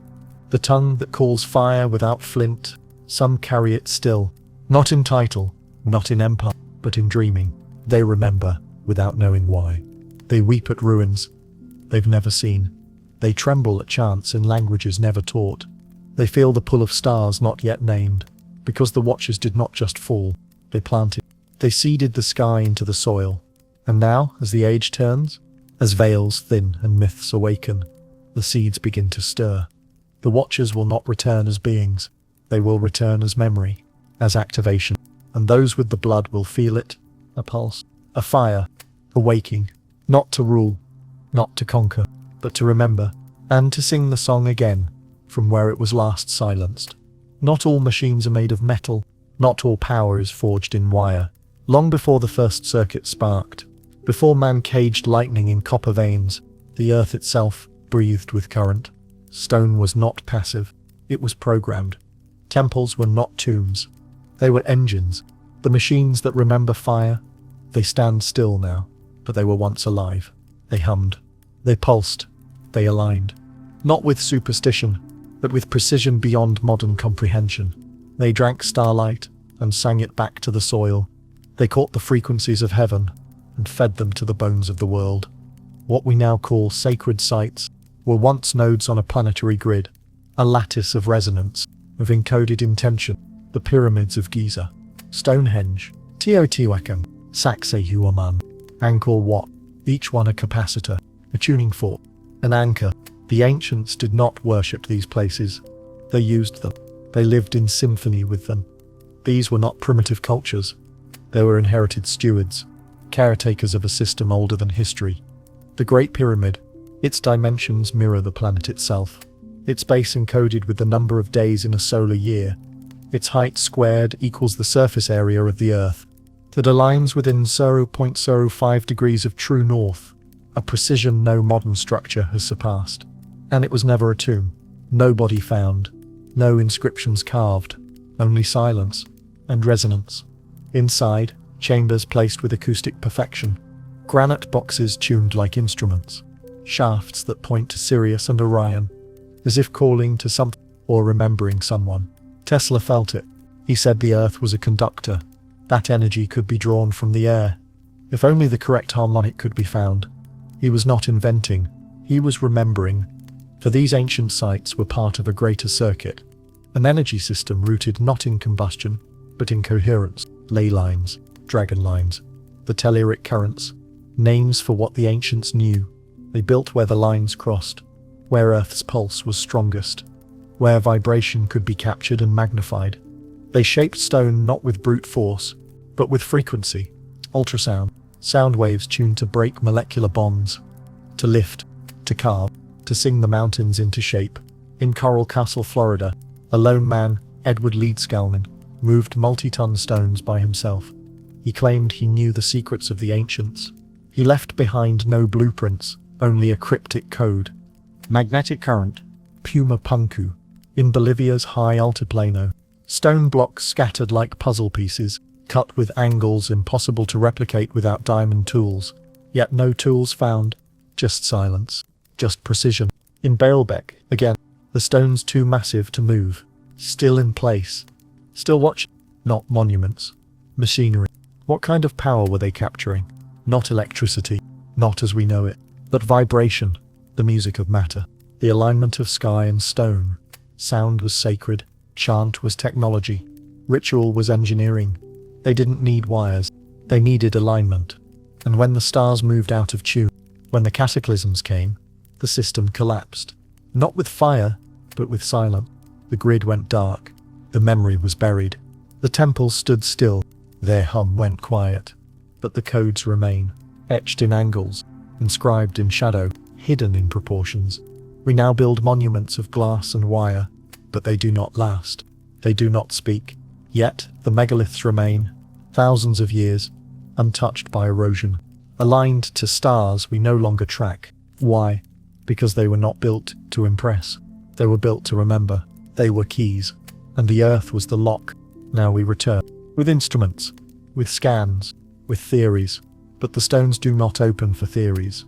the tongue that calls fire without flint. Some carry it still, not in title, not in empire, but in dreaming. They remember, without knowing why. They weep at ruins they've never seen. They tremble at chants in languages never taught. They feel the pull of stars not yet named, because the watchers did not just fall, they planted. They seeded the sky into the soil. And now, as the age turns, as veils thin and myths awaken, the seeds begin to stir. The watchers will not return as beings. They will return as memory, as activation. And those with the blood will feel it, a pulse, a fire, a waking, not to rule, not to conquer, but to remember, and to sing the song again, from where it was last silenced. Not all machines are made of metal, not all power is forged in wire. Long before the first circuit sparked, before man caged lightning in copper veins, the earth itself breathed with current. Stone was not passive, it was programmed. Temples were not tombs, they were engines. The machines that remember fire, they stand still now, but they were once alive. They hummed, they pulsed, they aligned. Not with superstition, but with precision beyond modern comprehension. They drank starlight and sang it back to the soil. They caught the frequencies of heaven and fed them to the bones of the world. What we now call sacred sites were once nodes on a planetary grid, a lattice of resonance, of encoded intention. The pyramids of Giza, Stonehenge, Teotihuacan, Sacsayhuaman, Angkor Wat, each one a capacitor, a tuning fork, an anchor. The ancients did not worship these places. They used them. They lived in symphony with them. These were not primitive cultures. They were inherited stewards, caretakers of a system older than history. The Great Pyramid, its dimensions mirror the planet itself. Its base encoded with the number of days in a solar year. Its height squared equals the surface area of the Earth, that aligns within 0.05 degrees of true north, a precision no modern structure has surpassed. And it was never a tomb. No body found, no inscriptions carved, only silence and resonance. Inside, chambers placed with acoustic perfection, granite boxes tuned like instruments, shafts that point to Sirius and Orion, as if calling to something or remembering someone. Tesla felt it. He said the Earth was a conductor. That energy could be drawn from the air. If only the correct harmonic could be found. He was not inventing, he was remembering. For these ancient sites were part of a greater circuit, an energy system rooted not in combustion, but in coherence. Ley lines, dragon lines, the telluric currents, names for what the ancients knew. They built where the lines crossed, where Earth's pulse was strongest, where vibration could be captured and magnified. They shaped stone not with brute force, but with frequency, ultrasound, sound waves tuned to break molecular bonds, to lift, to carve, to sing the mountains into shape. In Coral Castle, Florida, a lone man, Edward Leedskalnin, moved multi-ton stones by himself. He claimed he knew the secrets of the ancients. He left behind no blueprints, only a cryptic code. Magnetic current, Puma Punku, in Bolivia's high altiplano. Stone blocks scattered like puzzle pieces, cut with angles impossible to replicate without diamond tools. Yet no tools found, just silence, just precision. In Baalbek, again, the stones too massive to move, still in place. Still watching, not monuments, machinery. What kind of power were they capturing? Not electricity, not as we know it, but vibration, the music of matter, the alignment of sky and stone. Sound was sacred, chant was technology, ritual was engineering. They didn't need wires, they needed alignment. And when the stars moved out of tune, when the cataclysms came, the system collapsed. Not with fire, but with silence. The grid went dark. The memory was buried. The temples stood still. Their hum went quiet. But the codes remain, etched in angles, inscribed in shadow, hidden in proportions. We now build monuments of glass and wire, but they do not last. They do not speak. Yet, the megaliths remain, thousands of years, untouched by erosion, aligned to stars we no longer track. Why? Because they were not built to impress. They were built to remember. They were keys. And the Earth was the lock. Now we return. With instruments, with scans, with theories. But the stones do not open for theories.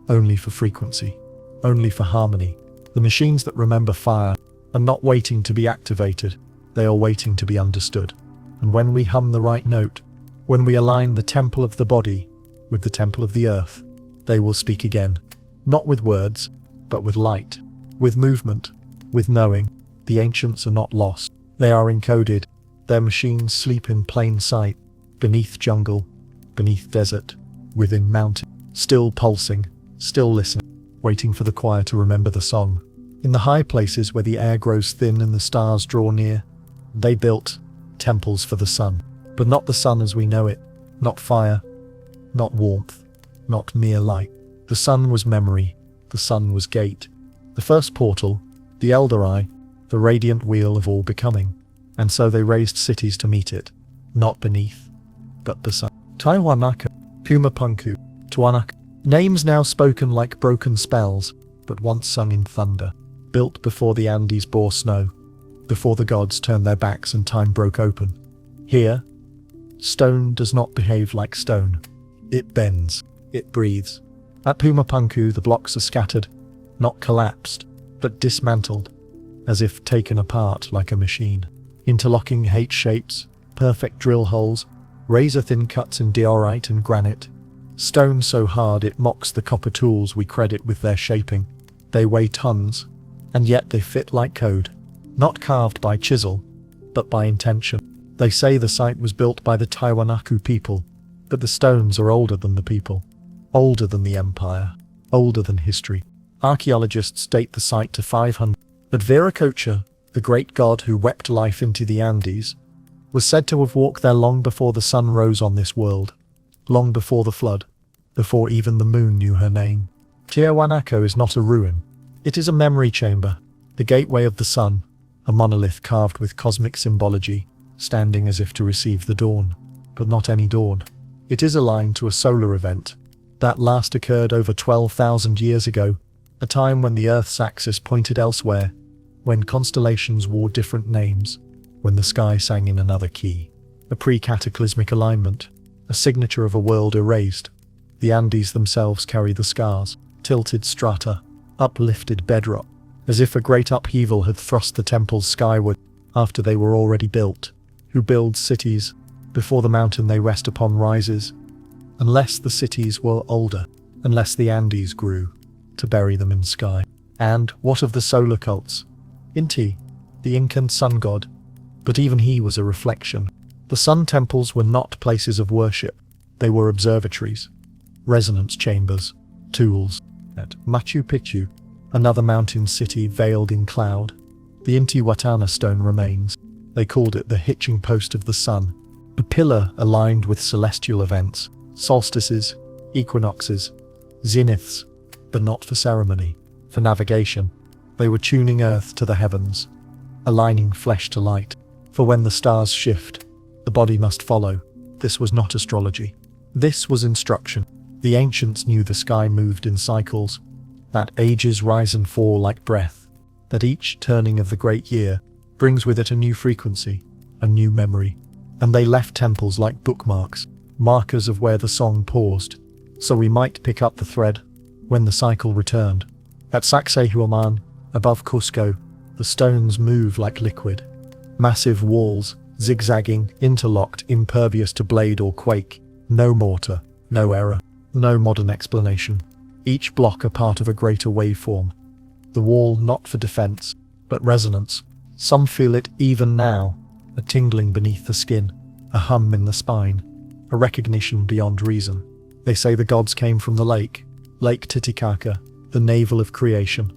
Only for frequency. Only for harmony. The machines that remember fire are not waiting to be activated. They are waiting to be understood. And when we hum the right note, when we align the temple of the body with the temple of the earth, they will speak again. Not with words, but with light, with movement, with knowing. The ancients are not lost. They are encoded. Their machines sleep in plain sight, beneath jungle, beneath desert, within mountain, still pulsing, still listening, waiting for the choir to remember the song. In the high places where the air grows thin and the stars draw near, they built temples for the sun. But not the sun as we know it, not fire, not warmth, not mere light. The sun was memory, the sun was gate, the first portal, the elder eye, the radiant wheel of all becoming. And so they raised cities to meet it, not beneath, but beside. Tiwanaku, Puma Punku, Tuanak, names now spoken like broken spells, but once sung in thunder, built before the Andes bore snow, before the gods turned their backs and time broke open. Here, stone does not behave like stone. It bends, it breathes. At Puma Punku the blocks are scattered, not collapsed, but dismantled, as if taken apart like a machine. Interlocking H-shapes, perfect drill holes, razor-thin cuts in diorite and granite. Stone so hard it mocks the copper tools we credit with their shaping. They weigh tons, and yet they fit like code. Not carved by chisel, but by intention. They say the site was built by the Tiwanaku people, but the stones are older than the people. Older than the empire. Older than history. Archaeologists date the site to 500. But Viracocha, the great god who wept life into the Andes, was said to have walked there long before the sun rose on this world, long before the flood, before even the moon knew her name. Tiwanaku is not a ruin. It is a memory chamber, the gateway of the sun, a monolith carved with cosmic symbology, standing as if to receive the dawn. But not any dawn. It is aligned to a solar event, That last occurred over 12,000 years ago, a time when the Earth's axis pointed elsewhere, when constellations wore different names, when the sky sang in another key. A pre-cataclysmic alignment, a signature of a world erased. The Andes themselves carry the scars, tilted strata, uplifted bedrock, as if a great upheaval had thrust the temples skyward after they were already built. Who builds cities before the mountain they rest upon rises? Unless the cities were older, unless the Andes grew, to bury them in sky. And what of the solar cults? Inti, the Incan sun god, but even he was a reflection. The sun temples were not places of worship, they were observatories, resonance chambers, tools. At Machu Picchu, another mountain city veiled in cloud, the Intihuatana stone remains. They called it the hitching post of the sun, a pillar aligned with celestial events, solstices, equinoxes, zeniths, but not for ceremony, for navigation. They were tuning Earth to the heavens, aligning flesh to light. For when the stars shift, the body must follow. This was not astrology. This was instruction. The ancients knew the sky moved in cycles, that ages rise and fall like breath, that each turning of the great year brings with it a new frequency, a new memory. And they left temples like bookmarks, markers of where the song paused, so we might pick up the thread when the cycle returned. At Sacsayhuaman, above Cusco, the stones move like liquid. Massive walls, zigzagging, interlocked, impervious to blade or quake. No mortar, no error, no modern explanation. Each block a part of a greater waveform. The wall not for defense, but resonance. Some feel it even now, a tingling beneath the skin, a hum in the spine, a recognition beyond reason. They say the gods came from the lake, Lake Titicaca, the navel of creation.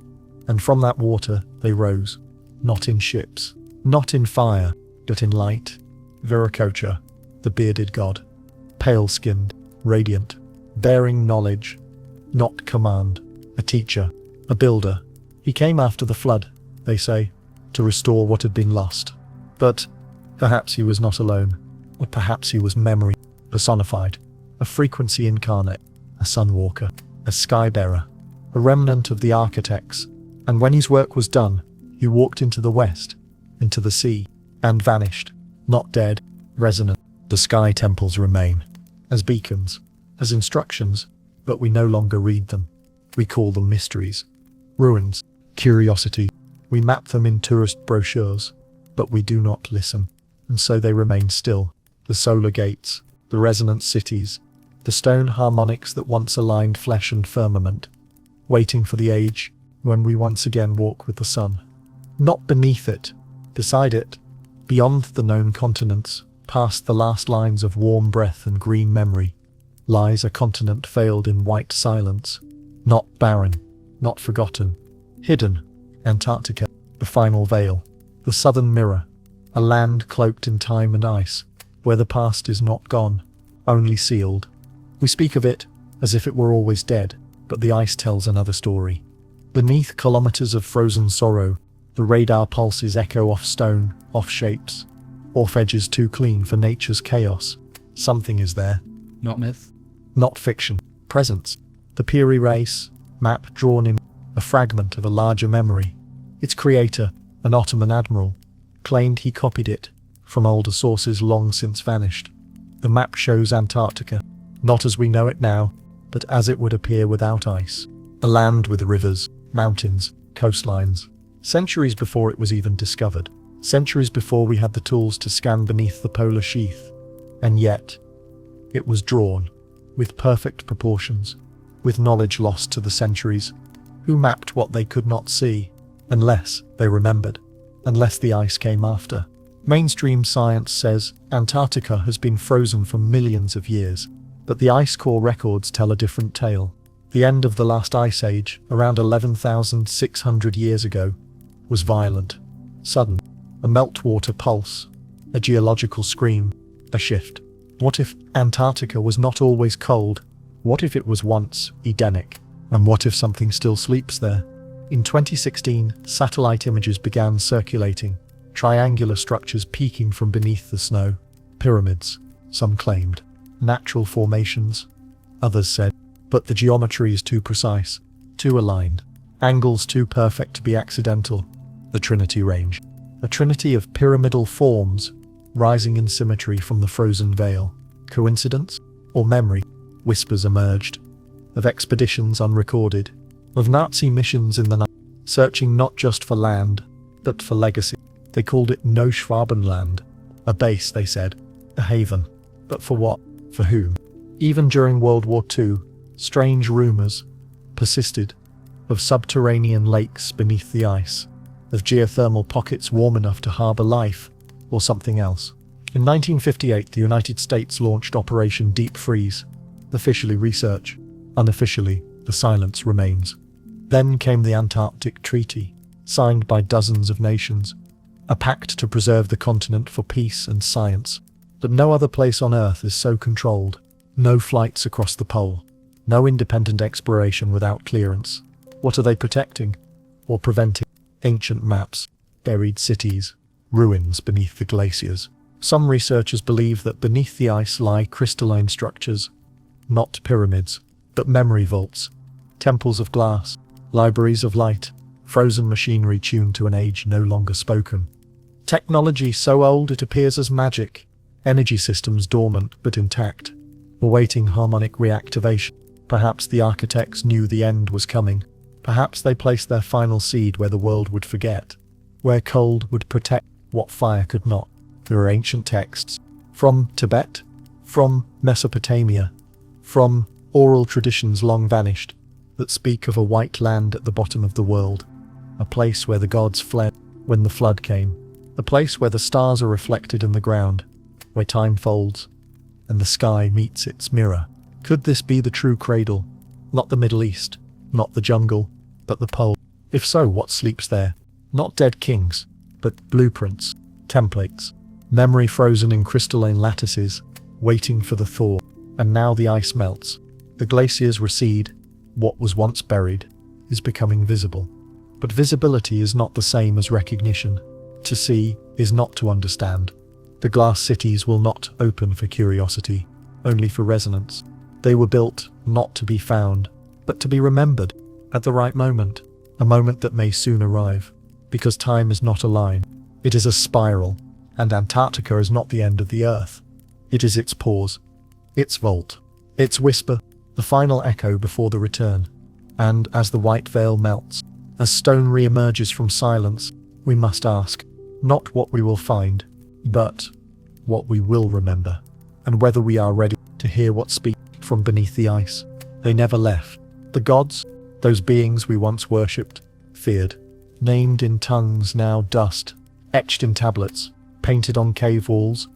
And from that water they rose, not in ships, not in fire, but in light. Viracocha, the bearded god, pale-skinned, radiant, bearing knowledge, not command, a teacher, a builder. He came after the flood, they say, to restore what had been lost. But perhaps he was not alone, or perhaps he was memory personified, a frequency incarnate, a sunwalker, a skybearer, a remnant of the architects. And when his work was done, he walked into the west, into the sea, and vanished, not dead, resonant. The sky temples remain, as beacons, as instructions, but we no longer read them. We call them mysteries, ruins, curiosity. We map them in tourist brochures, but we do not listen, and so they remain still. The solar gates, the resonant cities, the stone harmonics that once aligned flesh and firmament, waiting for the age when we once again walk with the sun. Not beneath it, beside it, beyond the known continents, past the last lines of warm breath and green memory, lies a continent veiled in white silence, not barren, not forgotten, hidden. Antarctica, the final veil, the southern mirror, a land cloaked in time and ice, where the past is not gone, only sealed. We speak of it as if it were always dead, but the ice tells another story. Beneath kilometers of frozen sorrow, the radar pulses echo off stone, off shapes, off edges too clean for nature's chaos. Something is there. Not myth. Not fiction. Presence. The Piri Reis, map drawn in a fragment of a larger memory. Its creator, an Ottoman admiral, claimed he copied it from older sources long since vanished. The map shows Antarctica, not as we know it now, but as it would appear without ice. A land with rivers, mountains, coastlines. Centuries before it was even discovered. Centuries before we had the tools to scan beneath the polar sheath. And yet, it was drawn, with perfect proportions, with knowledge lost to the centuries. Who mapped what they could not see, unless they remembered, unless the ice came after? Mainstream science says Antarctica has been frozen for millions of years, but the ice core records tell a different tale. The end of the last ice age, around 11,600 years ago, was violent, sudden, a meltwater pulse, a geological scream, a shift. What if Antarctica was not always cold? What if it was once Edenic? And what if something still sleeps there? In 2016, satellite images began circulating, triangular structures peeking from beneath the snow. Pyramids, some claimed. Natural formations, others said but the geometry is too precise, too aligned, angles too perfect to be accidental. The Trinity range. A trinity of pyramidal forms, rising in symmetry from the frozen veil. Coincidence? Or memory? Whispers emerged. Of expeditions unrecorded. Of Nazi missions in the night, searching not just for land, but for legacy. They called it Neuschwabenland. A base, they said. A haven. But for what? For whom? Even during World War II, strange rumors persisted of subterranean lakes beneath the ice, of geothermal pockets warm enough to harbor life, or something else. In 1958, the United States launched Operation Deep Freeze. Officially research, unofficially, the silence remains. Then came the Antarctic Treaty, signed by dozens of nations, a pact to preserve the continent for peace and science. But no other place on Earth is so controlled. No flights across the pole. No independent exploration without clearance. What are they protecting? Or preventing? Ancient maps, buried cities, ruins beneath the glaciers. Some researchers believe that beneath the ice lie crystalline structures, not pyramids, but memory vaults, temples of glass, libraries of light, frozen machinery tuned to an age no longer spoken. Technology so old it appears as magic, energy systems dormant but intact, awaiting harmonic reactivation. Perhaps the architects knew the end was coming. Perhaps they placed their final seed where the world would forget, where cold would protect what fire could not. There are ancient texts, from Tibet, from Mesopotamia, from oral traditions long vanished, that speak of a white land at the bottom of the world, a place where the gods fled when the flood came, a place where the stars are reflected in the ground, where time folds, and the sky meets its mirror. Could this be the true cradle? Not the Middle East, not the jungle, but the pole. If so, what sleeps there? Not dead kings, but blueprints, templates, memory frozen in crystalline lattices, waiting for the thaw. And now the ice melts. The glaciers recede. What was once buried is becoming visible. But visibility is not the same as recognition. To see is not to understand. The glass cities will not open for curiosity, only for resonance. They were built not to be found, but to be remembered at the right moment, a moment that may soon arrive, because time is not a line. It is a spiral, and Antarctica is not the end of the Earth. It is its pause, its vault, its whisper, the final echo before the return. And as the white veil melts, as stone re-emerges from silence, we must ask, not what we will find, but what we will remember, and whether we are ready to hear what speaks from beneath the ice. They never left. The gods, those beings we once worshipped, feared, named in tongues now dust, etched in tablets, painted on cave walls,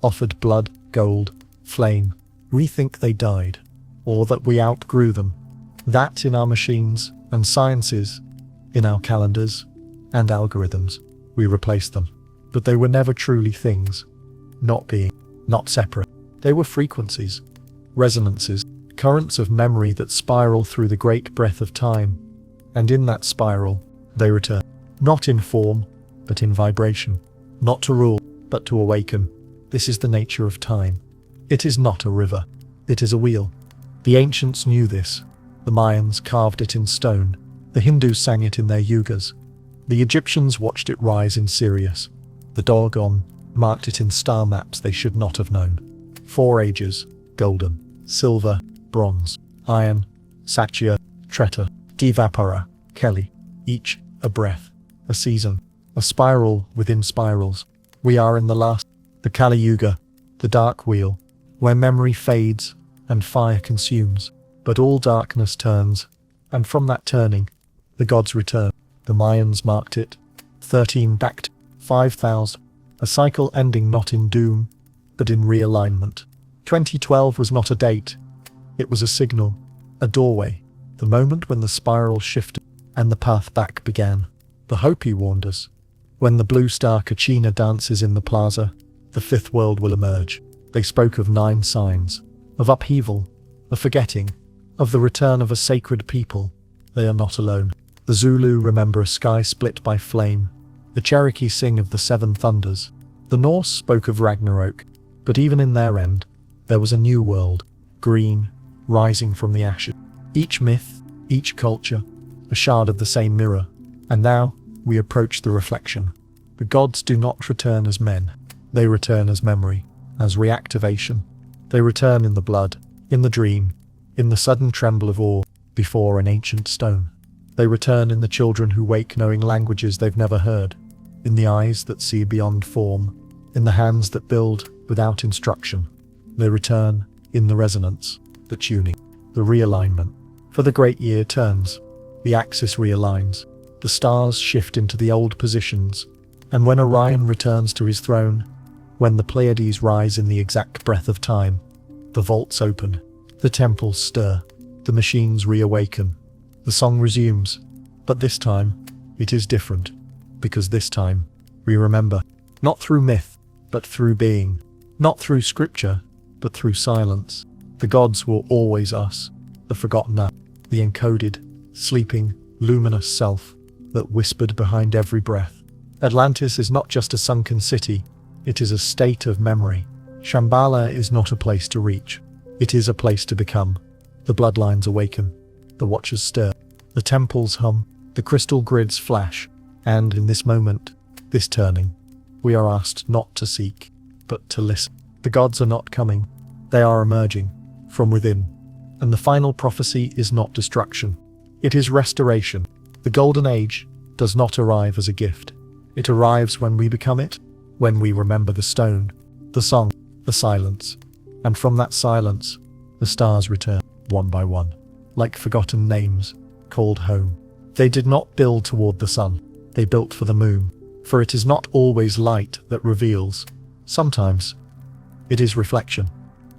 offered blood, gold, flame. We think they died, or that we outgrew them. That in our machines and sciences, in our calendars and algorithms, we replaced them. But they were never truly things, not being, not separate. They were frequencies, resonances, currents of memory that spiral through the great breath of time. And in that spiral, they return, not in form, but in vibration, not to rule, but to awaken. This is the nature of time. It is not a river, it is a wheel. The ancients knew this. The Mayans carved it in stone. The Hindus sang it in their yugas. The Egyptians watched it rise in Sirius. The Dogon marked it in star maps they should not have known. 4 ages: golden, silver, bronze, iron, Satya, Treta, Dvapara, Kelly, each a breath, a season, a spiral within spirals. We are in the last, the Kali Yuga, the dark wheel, where memory fades and fire consumes, but all darkness turns, and from that turning, the gods return. The Mayans marked it, 13 back to 5,000, a cycle ending not in doom, but in realignment. 2012 was not a date, it was a signal, a doorway, the moment when the spiral shifted and the path back began. The Hopi warned us. When the blue star Kachina dances in the plaza, the fifth world will emerge. They spoke of 9 signs, of upheaval, of forgetting, of the return of a sacred people. They are not alone. The Zulu remember a sky split by flame. The Cherokee sing of the 7 thunders. The Norse spoke of Ragnarok. But even in their end, there was a new world, green, rising from the ashes. Each myth, each culture, a shard of the same mirror. And now, we approach the reflection. The gods do not return as men. They return as memory, as reactivation. They return in the blood, in the dream, in the sudden tremble of awe before an ancient stone. They return in the children who wake knowing languages they've never heard, in the eyes that see beyond form, in the hands that build without instruction. They return in the resonance, the tuning, the realignment. For the great year turns, the axis realigns, the stars shift into the old positions, and when Orion returns to his throne, when the Pleiades rise in the exact breath of time, the vaults open, the temples stir, the machines reawaken, the song resumes. But this time, it is different, because this time, we remember, not through myth, but through being, not through scripture, but through silence. The gods were always us, the forgotten us, the encoded, sleeping, luminous self that whispered behind every breath. Atlantis is not just a sunken city, it is a state of memory. Shambhala is not a place to reach, it is a place to become. The bloodlines awaken, the watchers stir, the temples hum, the crystal grids flash, and in this moment, this turning, we are asked not to seek, but to listen. The gods are not coming, they are emerging from within. And the final prophecy is not destruction, it is restoration. The golden age does not arrive as a gift. It arrives when we become it, when we remember the stone, the song, the silence. And from that silence, the stars return, one by one, like forgotten names, called home. They did not build toward the sun, they built for the moon. For it is not always light that reveals. Sometimes it is reflection.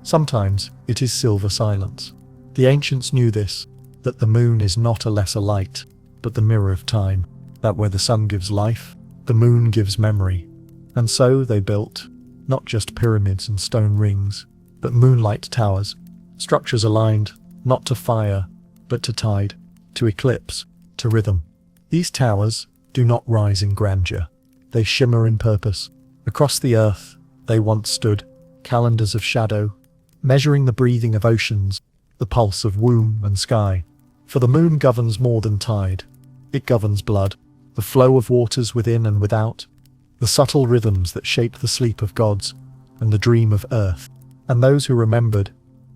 Sometimes it is silver silence. The ancients knew this, that the moon is not a lesser light, but the mirror of time, that where the sun gives life, the moon gives memory. And so they built, not just pyramids and stone rings, but moonlight towers, structures aligned, not to fire, but to tide, to eclipse, to rhythm. These towers do not rise in grandeur, they shimmer in purpose. Across the earth, they once stood, calendars of shadow, measuring the breathing of oceans, the pulse of womb and sky. For the moon governs more than tide, it governs blood, the flow of waters within and without, the subtle rhythms that shape the sleep of gods and the dream of earth. And those who remembered,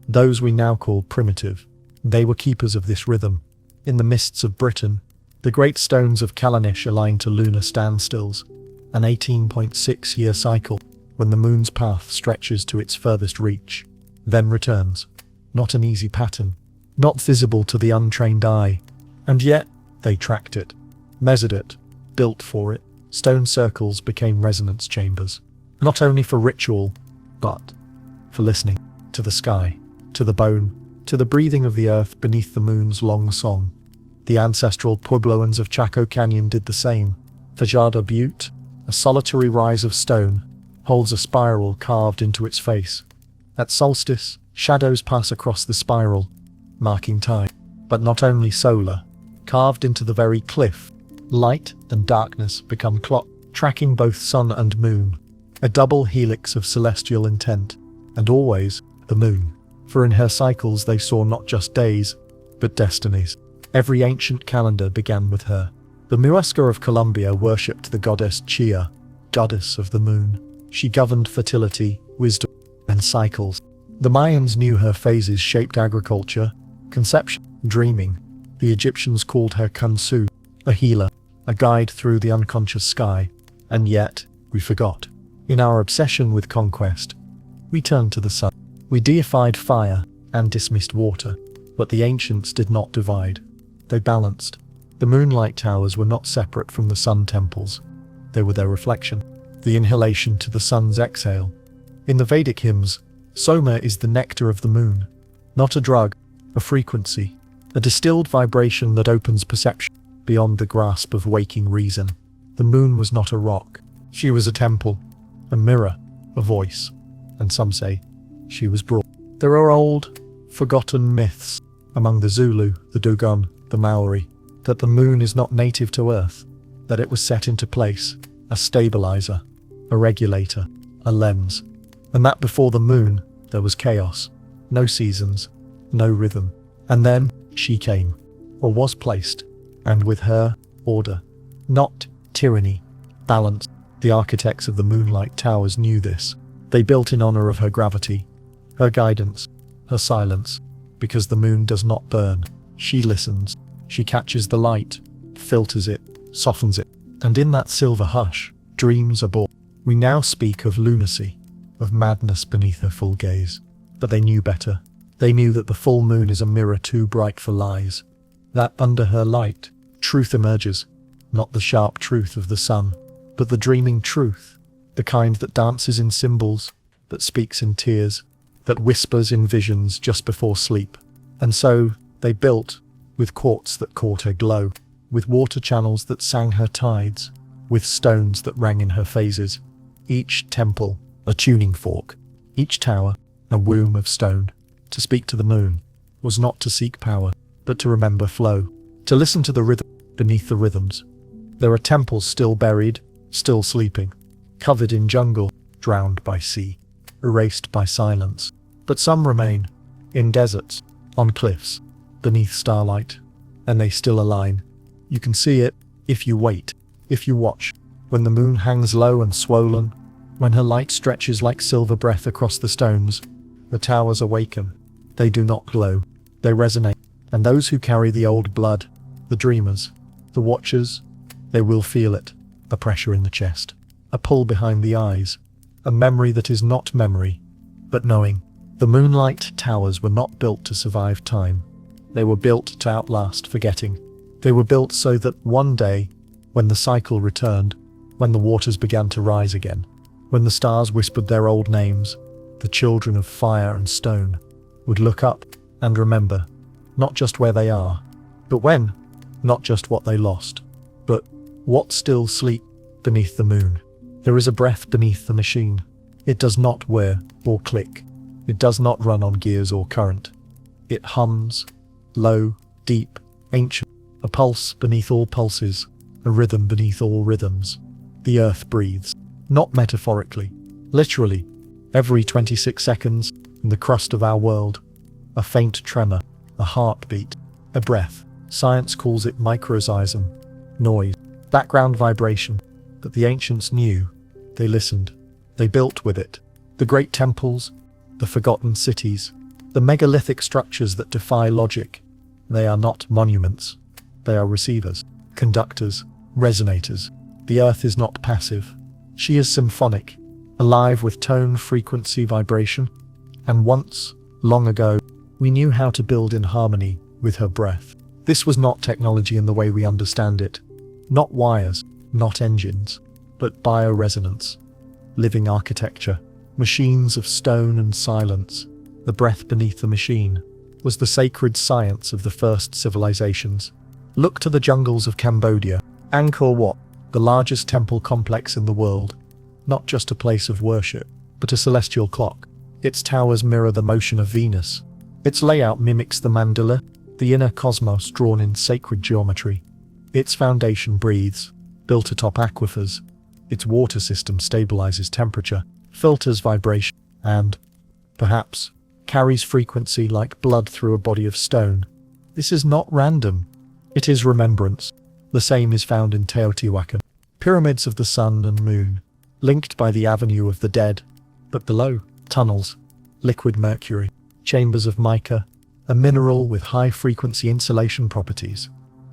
those we now call primitive, they were keepers of this rhythm. In the mists of Britain, the great stones of Callanish aligned to lunar standstills, an 18.6-year cycle, when the moon's path stretches to its furthest reach, then returns. Not an easy pattern, not visible to the untrained eye, and yet they tracked it, measured it, built for it. Stone circles became resonance chambers, not only for ritual, but for listening to the sky, to the bone, to the breathing of the earth beneath the moon's long song. The ancestral Puebloans of Chaco Canyon did the same. Tejada Butte, a solitary rise of stone, holds a spiral carved into its face. At solstice, shadows pass across the spiral, marking time. But not only solar, carved into the very cliff, light and darkness become clock, tracking both sun and moon, a double helix of celestial intent, and always the moon. For in her cycles they saw not just days, but destinies. Every ancient calendar began with her. The Muisca of Colombia worshipped the goddess Chia, goddess of the moon. She governed fertility, wisdom, and cycles. The Mayans knew her phases shaped agriculture, conception, dreaming. The Egyptians called her Khonsu, a healer, a guide through the unconscious sky. And yet, we forgot. In our obsession with conquest, we turned to the sun. We deified fire and dismissed water. But the ancients did not divide. They balanced. The moonlight towers were not separate from the sun temples. They were their reflection, the inhalation to the sun's exhale. In the Vedic hymns, Soma is the nectar of the moon, not a drug, a frequency, a distilled vibration that opens perception beyond the grasp of waking reason. The moon was not a rock. She was a temple, a mirror, a voice, and some say she was brought. There are old, forgotten myths among the Zulu, the Dogon, the Maori, that the moon is not native to Earth, that it was set into place, a stabilizer, a regulator, a lens, and that before the moon there was chaos, no seasons, no rhythm. And then, She came, or was placed, and with her, order. Not tyranny, balance. The architects of the Moonlight Towers knew this. They built in honor of her gravity, her guidance, her silence. Because the moon does not burn, she listens. She catches the light, filters it, softens it. And in that silver hush, dreams are born. We now speak of lunacy, of madness beneath her full gaze. But they knew better. They knew that the full moon is a mirror too bright for lies. That under her light, truth emerges. Not the sharp truth of the sun, but the dreaming truth. The kind that dances in symbols, that speaks in tears, that whispers in visions just before sleep. And so, they built, with courts that caught her glow, with water channels that sang her tides, with stones that rang in her phases. Each temple, a tuning fork, each tower, a womb of stone. To speak to the moon was not to seek power, but to remember flow, to listen to the rhythm beneath the rhythms. There are temples still buried, still sleeping, covered in jungle, drowned by sea, erased by silence. But some remain, in deserts, on cliffs, beneath starlight, and they still align. You can see it, if you wait, if you watch, when the moon hangs low and swollen, when her light stretches like silver breath across the stones. The towers awaken. They do not glow, they resonate. And those who carry the old blood, the dreamers, the watchers, they will feel it, a pressure in the chest, a pull behind the eyes, a memory that is not memory, but knowing. The Moonlight Towers were not built to survive time. They were built to outlast forgetting. They were built so that one day, when the cycle returned, when the waters began to rise again, when the stars whispered their old names, the children of fire and stone would look up and remember, not just where they are, but when, not just what they lost, but what still sleep beneath the moon. There is a breath beneath the machine. It does not whir or click. It does not run on gears or current. It hums, low, deep, ancient, a pulse beneath all pulses, a rhythm beneath all rhythms. The earth breathes, not metaphorically, literally. Every 26 seconds, in the crust of our world, a faint tremor, a heartbeat, a breath. Science calls it microseism, noise, background vibration. But the ancients knew. They listened. They built with it. The great temples, the forgotten cities, the megalithic structures that defy logic. They are not monuments. They are receivers, conductors, resonators. The earth is not passive. She is symphonic, alive with tone, frequency, vibration. And once, long ago, we knew how to build in harmony with her breath. This was not technology in the way we understand it. Not wires, not engines, but bioresonance. Living architecture. Machines of stone and silence. The breath beneath the machine was the sacred science of the first civilizations. Look to the jungles of Cambodia. Angkor Wat, the largest temple complex in the world. Not just a place of worship, but a celestial clock. Its towers mirror the motion of Venus. Its layout mimics the mandala, the inner cosmos drawn in sacred geometry. Its foundation breathes, built atop aquifers. Its water system stabilizes temperature, filters vibration, and, perhaps, carries frequency like blood through a body of stone. This is not random. It is remembrance. The same is found in Teotihuacan. Pyramids of the sun and moon, linked by the avenue of the dead. But below, tunnels, liquid mercury, chambers of mica, a mineral with high-frequency insulation properties.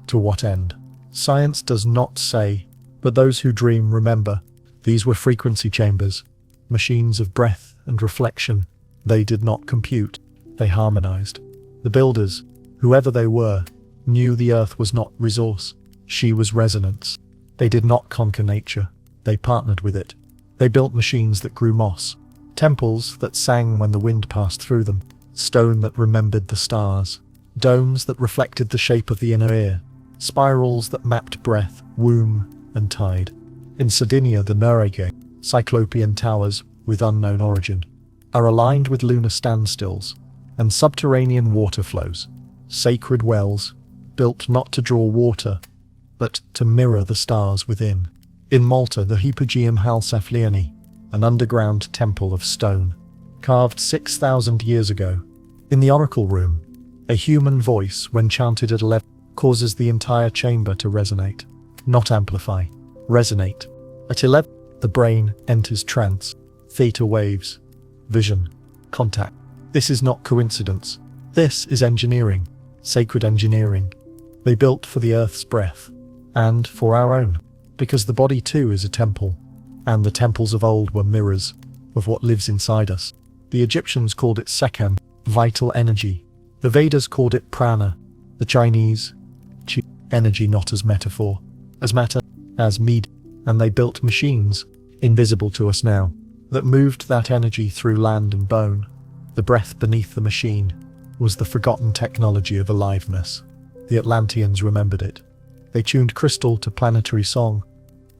To what end? Science does not say, but those who dream remember. These were frequency chambers, machines of breath and reflection. They did not compute, they harmonized. The builders, whoever they were, knew the earth was not resource, she was resonance. They did not conquer nature, they partnered with it. They built machines that grew moss, temples that sang when the wind passed through them, stone that remembered the stars, domes that reflected the shape of the inner ear, spirals that mapped breath, womb, and tide. In Sardinia, the Nurege, Cyclopean towers with unknown origin, are aligned with lunar standstills and subterranean water flows, sacred wells, built not to draw water, but to mirror the stars within. In Malta, the Hypogeum Halsafliani, an underground temple of stone, carved 6,000 years ago. In the oracle room, A human voice, when chanted at 11, causes the entire chamber to resonate. Not amplify. Resonate. At 11, the brain enters trance. Theta waves. Vision. Contact. This is not coincidence. This is engineering. Sacred engineering. They built for the earth's breath. And for our own. Because the body too is a temple. And the temples of old were mirrors of what lives inside us. The Egyptians called it sunken, vital energy. The Vedas called it prana. The Chinese, chi, energy not as metaphor, as matter, as mead. And they built machines, invisible to us now, that moved that energy through land and bone. The breath beneath the machine was the forgotten technology of aliveness. The Atlanteans remembered it. They tuned crystal to planetary song.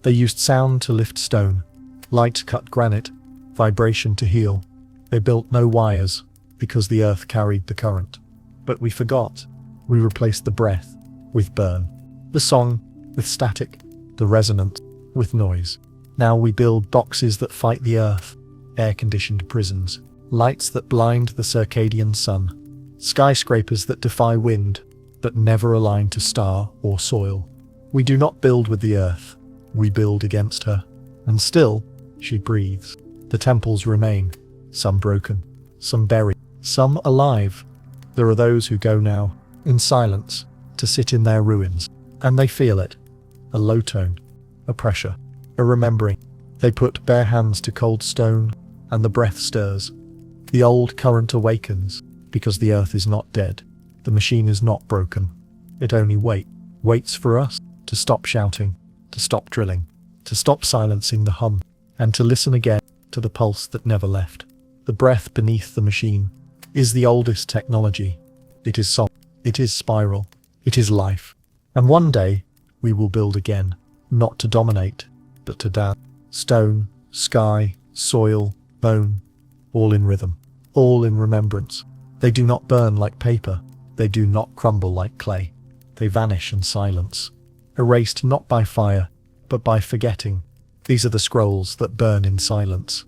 They used sound to lift stone, light to cut granite, vibration to heal. They built no wires, because the earth carried the current. But we forgot. We replaced the breath with burn, the song with static, the resonance with noise. Now we build boxes that fight the earth, air-conditioned prisons, lights that blind the circadian sun, skyscrapers that defy wind, but never align to star or soil. We do not build with the earth, we build against her. And still, she breathes. The temples remain, some broken, some buried, some alive. There are those who go now, in silence, to sit in their ruins. And they feel it. A low tone, a pressure, a remembering. They put bare hands to cold stone, and the breath stirs. The old current awakens, because the earth is not dead. The machine is not broken. It only waits for us to stop shouting, to stop drilling, to stop silencing the hum, and to listen again to the pulse that never left. The breath beneath the machine is the oldest technology. It is song, it is spiral, it is life. And one day, we will build again, not to dominate, but to dance. Stone, sky, soil, bone, all in rhythm, all in remembrance. They do not burn like paper. They do not crumble like clay. They vanish in silence, erased not by fire, but by forgetting. These are the scrolls that burn in silence.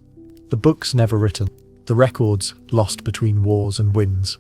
The books never written, the records lost between wars and winds.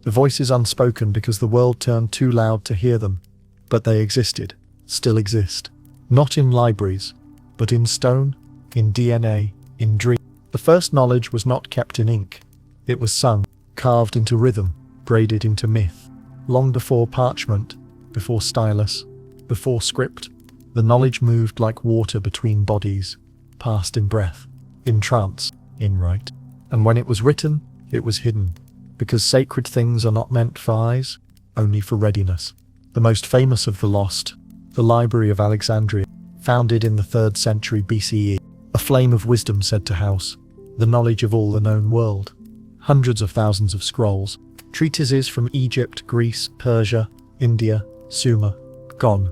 The voices unspoken because the world turned too loud to hear them. But they existed, still exist. Not in libraries, but in stone, in DNA, in dream. The first knowledge was not kept in ink. It was sung, carved into rhythm, braided into myth. Long before parchment, before stylus, before script, the knowledge moved like water between bodies, passed in breath, in trance, in rite. And when it was written, it was hidden, because sacred things are not meant for eyes, only for readiness. The most famous of the lost, the Library of Alexandria, founded in the 3rd century BCE, a flame of wisdom said to house the knowledge of all the known world. Hundreds of thousands of scrolls, treatises from Egypt, Greece, Persia, India, Sumer, gone.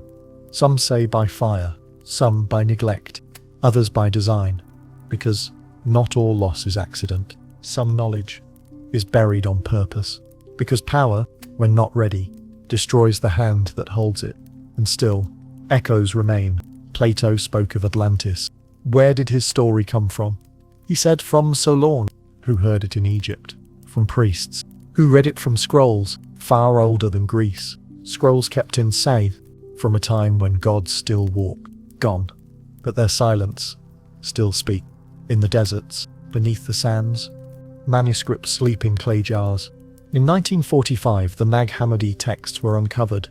Some say by fire, some by neglect, others by design, because not all loss is accident. Some knowledge is buried on purpose, because power, when not ready, destroys the hand that holds it. And still, echoes remain. Plato spoke of Atlantis. Where did his story come from? He said from Solon, who heard it in Egypt, from priests, who read it from scrolls far older than Greece, scrolls kept in Scythe, from a time when gods still walk, gone, but their silence still speak. In the deserts, beneath the sands, manuscripts sleep in clay jars. In 1945, the Nag Hammadi texts were uncovered.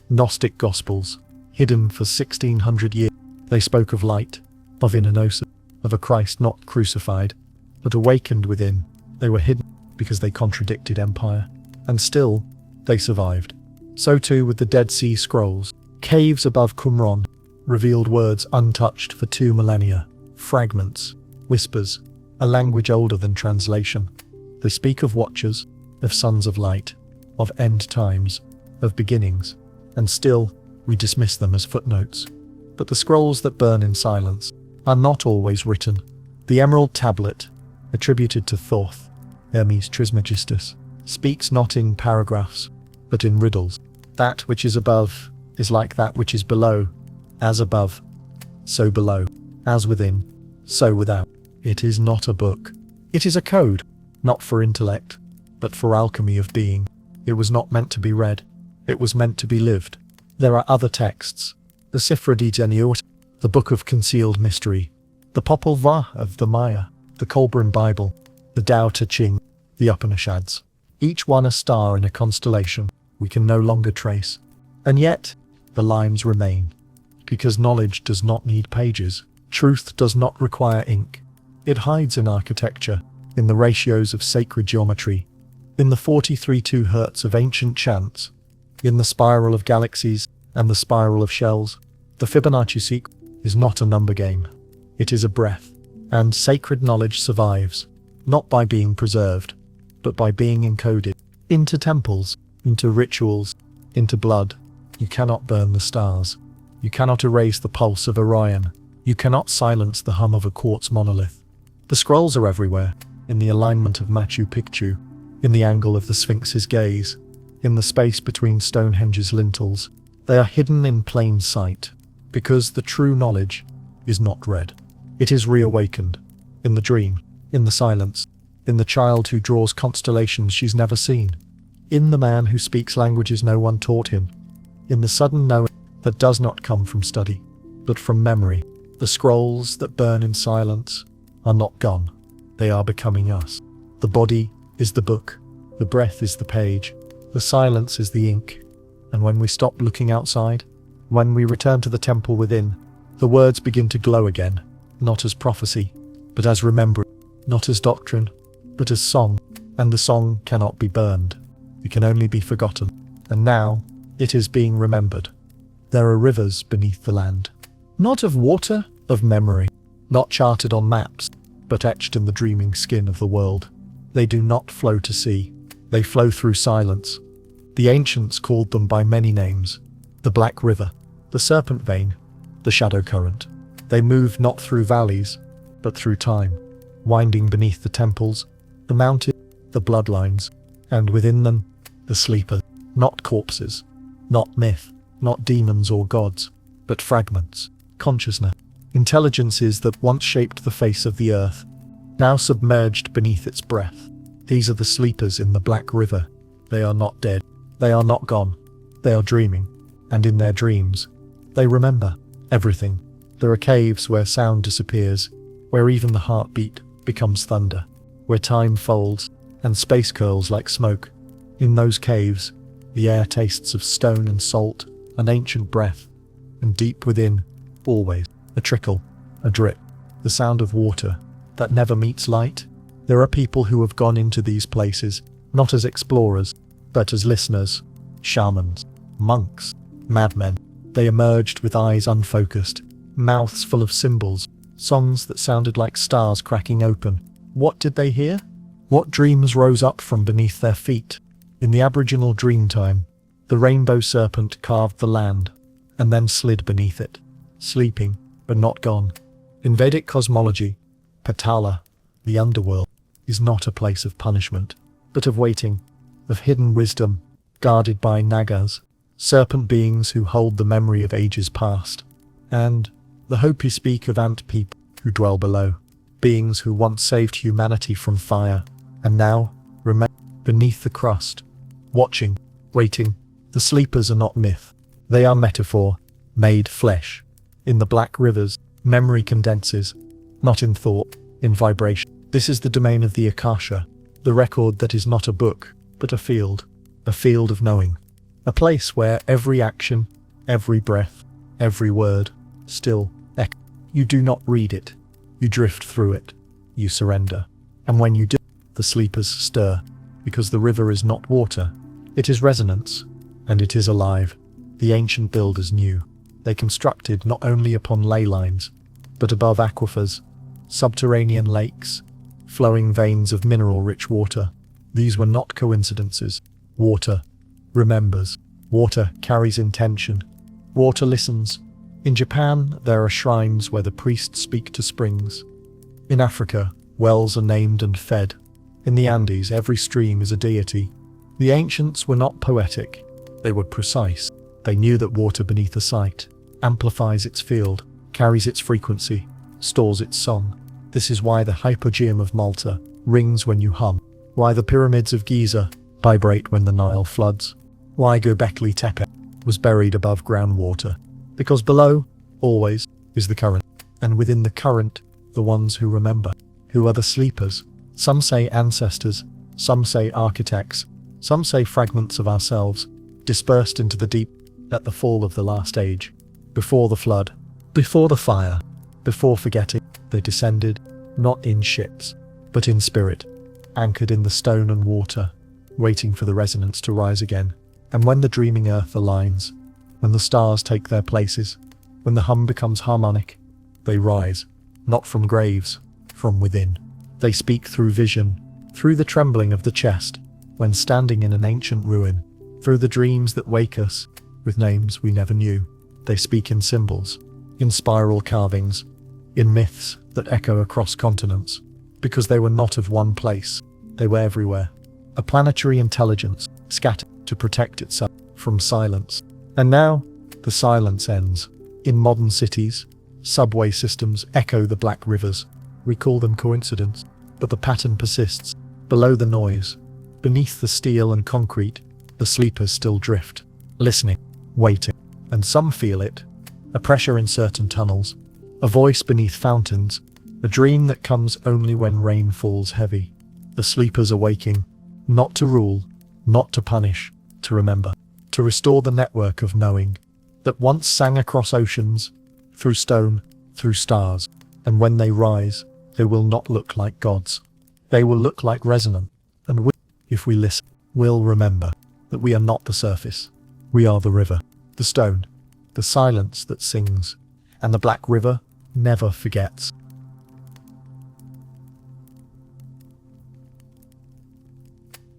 Gnostic Gospels, hidden for 1600 years. They spoke of light, of inner gnosis, of a Christ not crucified, but awakened within. They were hidden because they contradicted empire. And still, they survived. So too with the Dead Sea Scrolls. Caves above Qumran revealed words untouched for 2 millennia. Fragments, whispers, a language older than translation. They speak of watchers, of sons of light, of end times, of beginnings. And still, we dismiss them as footnotes. But the scrolls that burn in silence are not always written. The Emerald Tablet, attributed to Thoth, Hermes Trismegistus, speaks not in paragraphs, but in riddles. That which is above is like that which is below. As above, so below. As within, so without. It is not a book. It is a code, not for intellect, but for alchemy of being. It was not meant to be read. It was meant to be lived. There are other texts. The Sifra di Geniut, the Book of Concealed Mystery, the Popol Vuh of the Maya, the Kolbrin Bible, the Tao Te Ching, the Upanishads. Each one a star in a constellation we can no longer trace. And yet, the lines remain. Because knowledge does not need pages. Truth does not require ink. It hides in architecture, in the ratios of sacred geometry, in the 43 hertz of ancient chants, in the spiral of galaxies and the spiral of shells. The Fibonacci sequence is not a number game. It is a breath. And sacred knowledge survives, not by being preserved, but by being encoded into temples, into rituals, into blood. You cannot burn the stars. You cannot erase the pulse of Orion. You cannot silence the hum of a quartz monolith. The scrolls are everywhere, in the alignment of Machu Picchu, in the angle of the Sphinx's gaze, in the space between Stonehenge's lintels. They are hidden in plain sight, because the true knowledge is not read. It is reawakened, in the dream, in the silence, in the child who draws constellations she's never seen, in the man who speaks languages no one taught him, in the sudden knowing that does not come from study, but from memory. The scrolls that burn in silence are not gone. They are becoming us. The body is the book, the breath is the page, the silence is the ink. And when we stop looking outside, when we return to the temple within, the words begin to glow again, not as prophecy, but as remembrance, not as doctrine, but as song. And the song cannot be burned. It can only be forgotten. And now, it is being remembered. There are rivers beneath the land. Not of water, of memory. Not charted on maps, but etched in the dreaming skin of the world. They do not flow to sea. They flow through silence. The ancients called them by many names. The Black River, the Serpent Vein, the Shadow Current. They move not through valleys, but through time, winding beneath the temples, the mountains, the bloodlines, and within them, the sleepers. Not corpses, not myth, not demons or gods, but fragments, consciousness, intelligences that once shaped the face of the earth, now submerged beneath its breath. These are the sleepers in the Black River. They are not dead. They are not gone. They are dreaming, and in their dreams, they remember everything. There are caves where sound disappears, where even the heartbeat becomes thunder, where time folds and space curls like smoke. In those caves, the air tastes of stone and salt, an ancient breath, and deep within, always, a trickle, a drip, the sound of water that never meets light. There are people who have gone into these places, not as explorers, but as listeners, shamans, monks, madmen. They emerged with eyes unfocused, mouths full of symbols, songs that sounded like stars cracking open. What did they hear? What dreams rose up from beneath their feet? In the Aboriginal Dreamtime, the rainbow serpent carved the land, and then slid beneath it, sleeping, but not gone. In Vedic cosmology, Patala, the underworld, is not a place of punishment, but of waiting, of hidden wisdom, guarded by Nagas, serpent beings who hold the memory of ages past. And the Hopi speak of ant people who dwell below, beings who once saved humanity from fire, and now remain beneath the crust, watching, waiting. The sleepers are not myth. They are metaphor, made flesh. In the Black Rivers, memory condenses, not in thought, in vibration. This is the domain of the Akasha, the record that is not a book, but a field of knowing. A place where every action, every breath, every word, still echo. You do not read it. You drift through it. You surrender. And when you do, the sleepers stir, because the river is not water. It is resonance, and it is alive. The ancient builders knew. They constructed not only upon ley lines, but above aquifers, subterranean lakes, flowing veins of mineral-rich water. These were not coincidences. Water remembers. Water carries intention. Water listens. In Japan, there are shrines where the priests speak to springs. In Africa, wells are named and fed. In the Andes, every stream is a deity. The ancients were not poetic. They were precise. They knew that water beneath a site amplifies its field, carries its frequency, stores its song. This is why the Hypogeum of Malta rings when you hum, why the pyramids of Giza vibrate when the Nile floods. Why Göbekli Tepe was buried above groundwater? Because below, always, is the current. And within the current, the ones who remember. Who are the sleepers? Some say ancestors, some say architects, some say fragments of ourselves, dispersed into the deep at the fall of the last age. Before the flood, before the fire, before forgetting, they descended, not in ships, but in spirit, anchored in the stone and water, waiting for the resonance to rise again. And when the dreaming earth aligns, when the stars take their places, when the hum becomes harmonic, they rise, not from graves, from within. They speak through vision, through the trembling of the chest, when standing in an ancient ruin, through the dreams that wake us, with names we never knew. They speak in symbols, in spiral carvings, in myths that echo across continents, because they were not of one place, they were everywhere. A planetary intelligence, scattered to protect itself from silence. And now, the silence ends. In modern cities, subway systems echo the black rivers. We call them coincidence, but the pattern persists. Below the noise, beneath the steel and concrete, the sleepers still drift, listening, waiting. And some feel it, a pressure in certain tunnels, a voice beneath fountains, a dream that comes only when rain falls heavy. The sleepers are waking, not to rule, not to punish, to remember, to restore the network of knowing that once sang across oceans, through stone, through stars. And when they rise, they will not look like gods. They will look like resonant, and we, if we listen, will remember that we are not the surface. We are the river, the stone, the silence that sings, and the black river never forgets.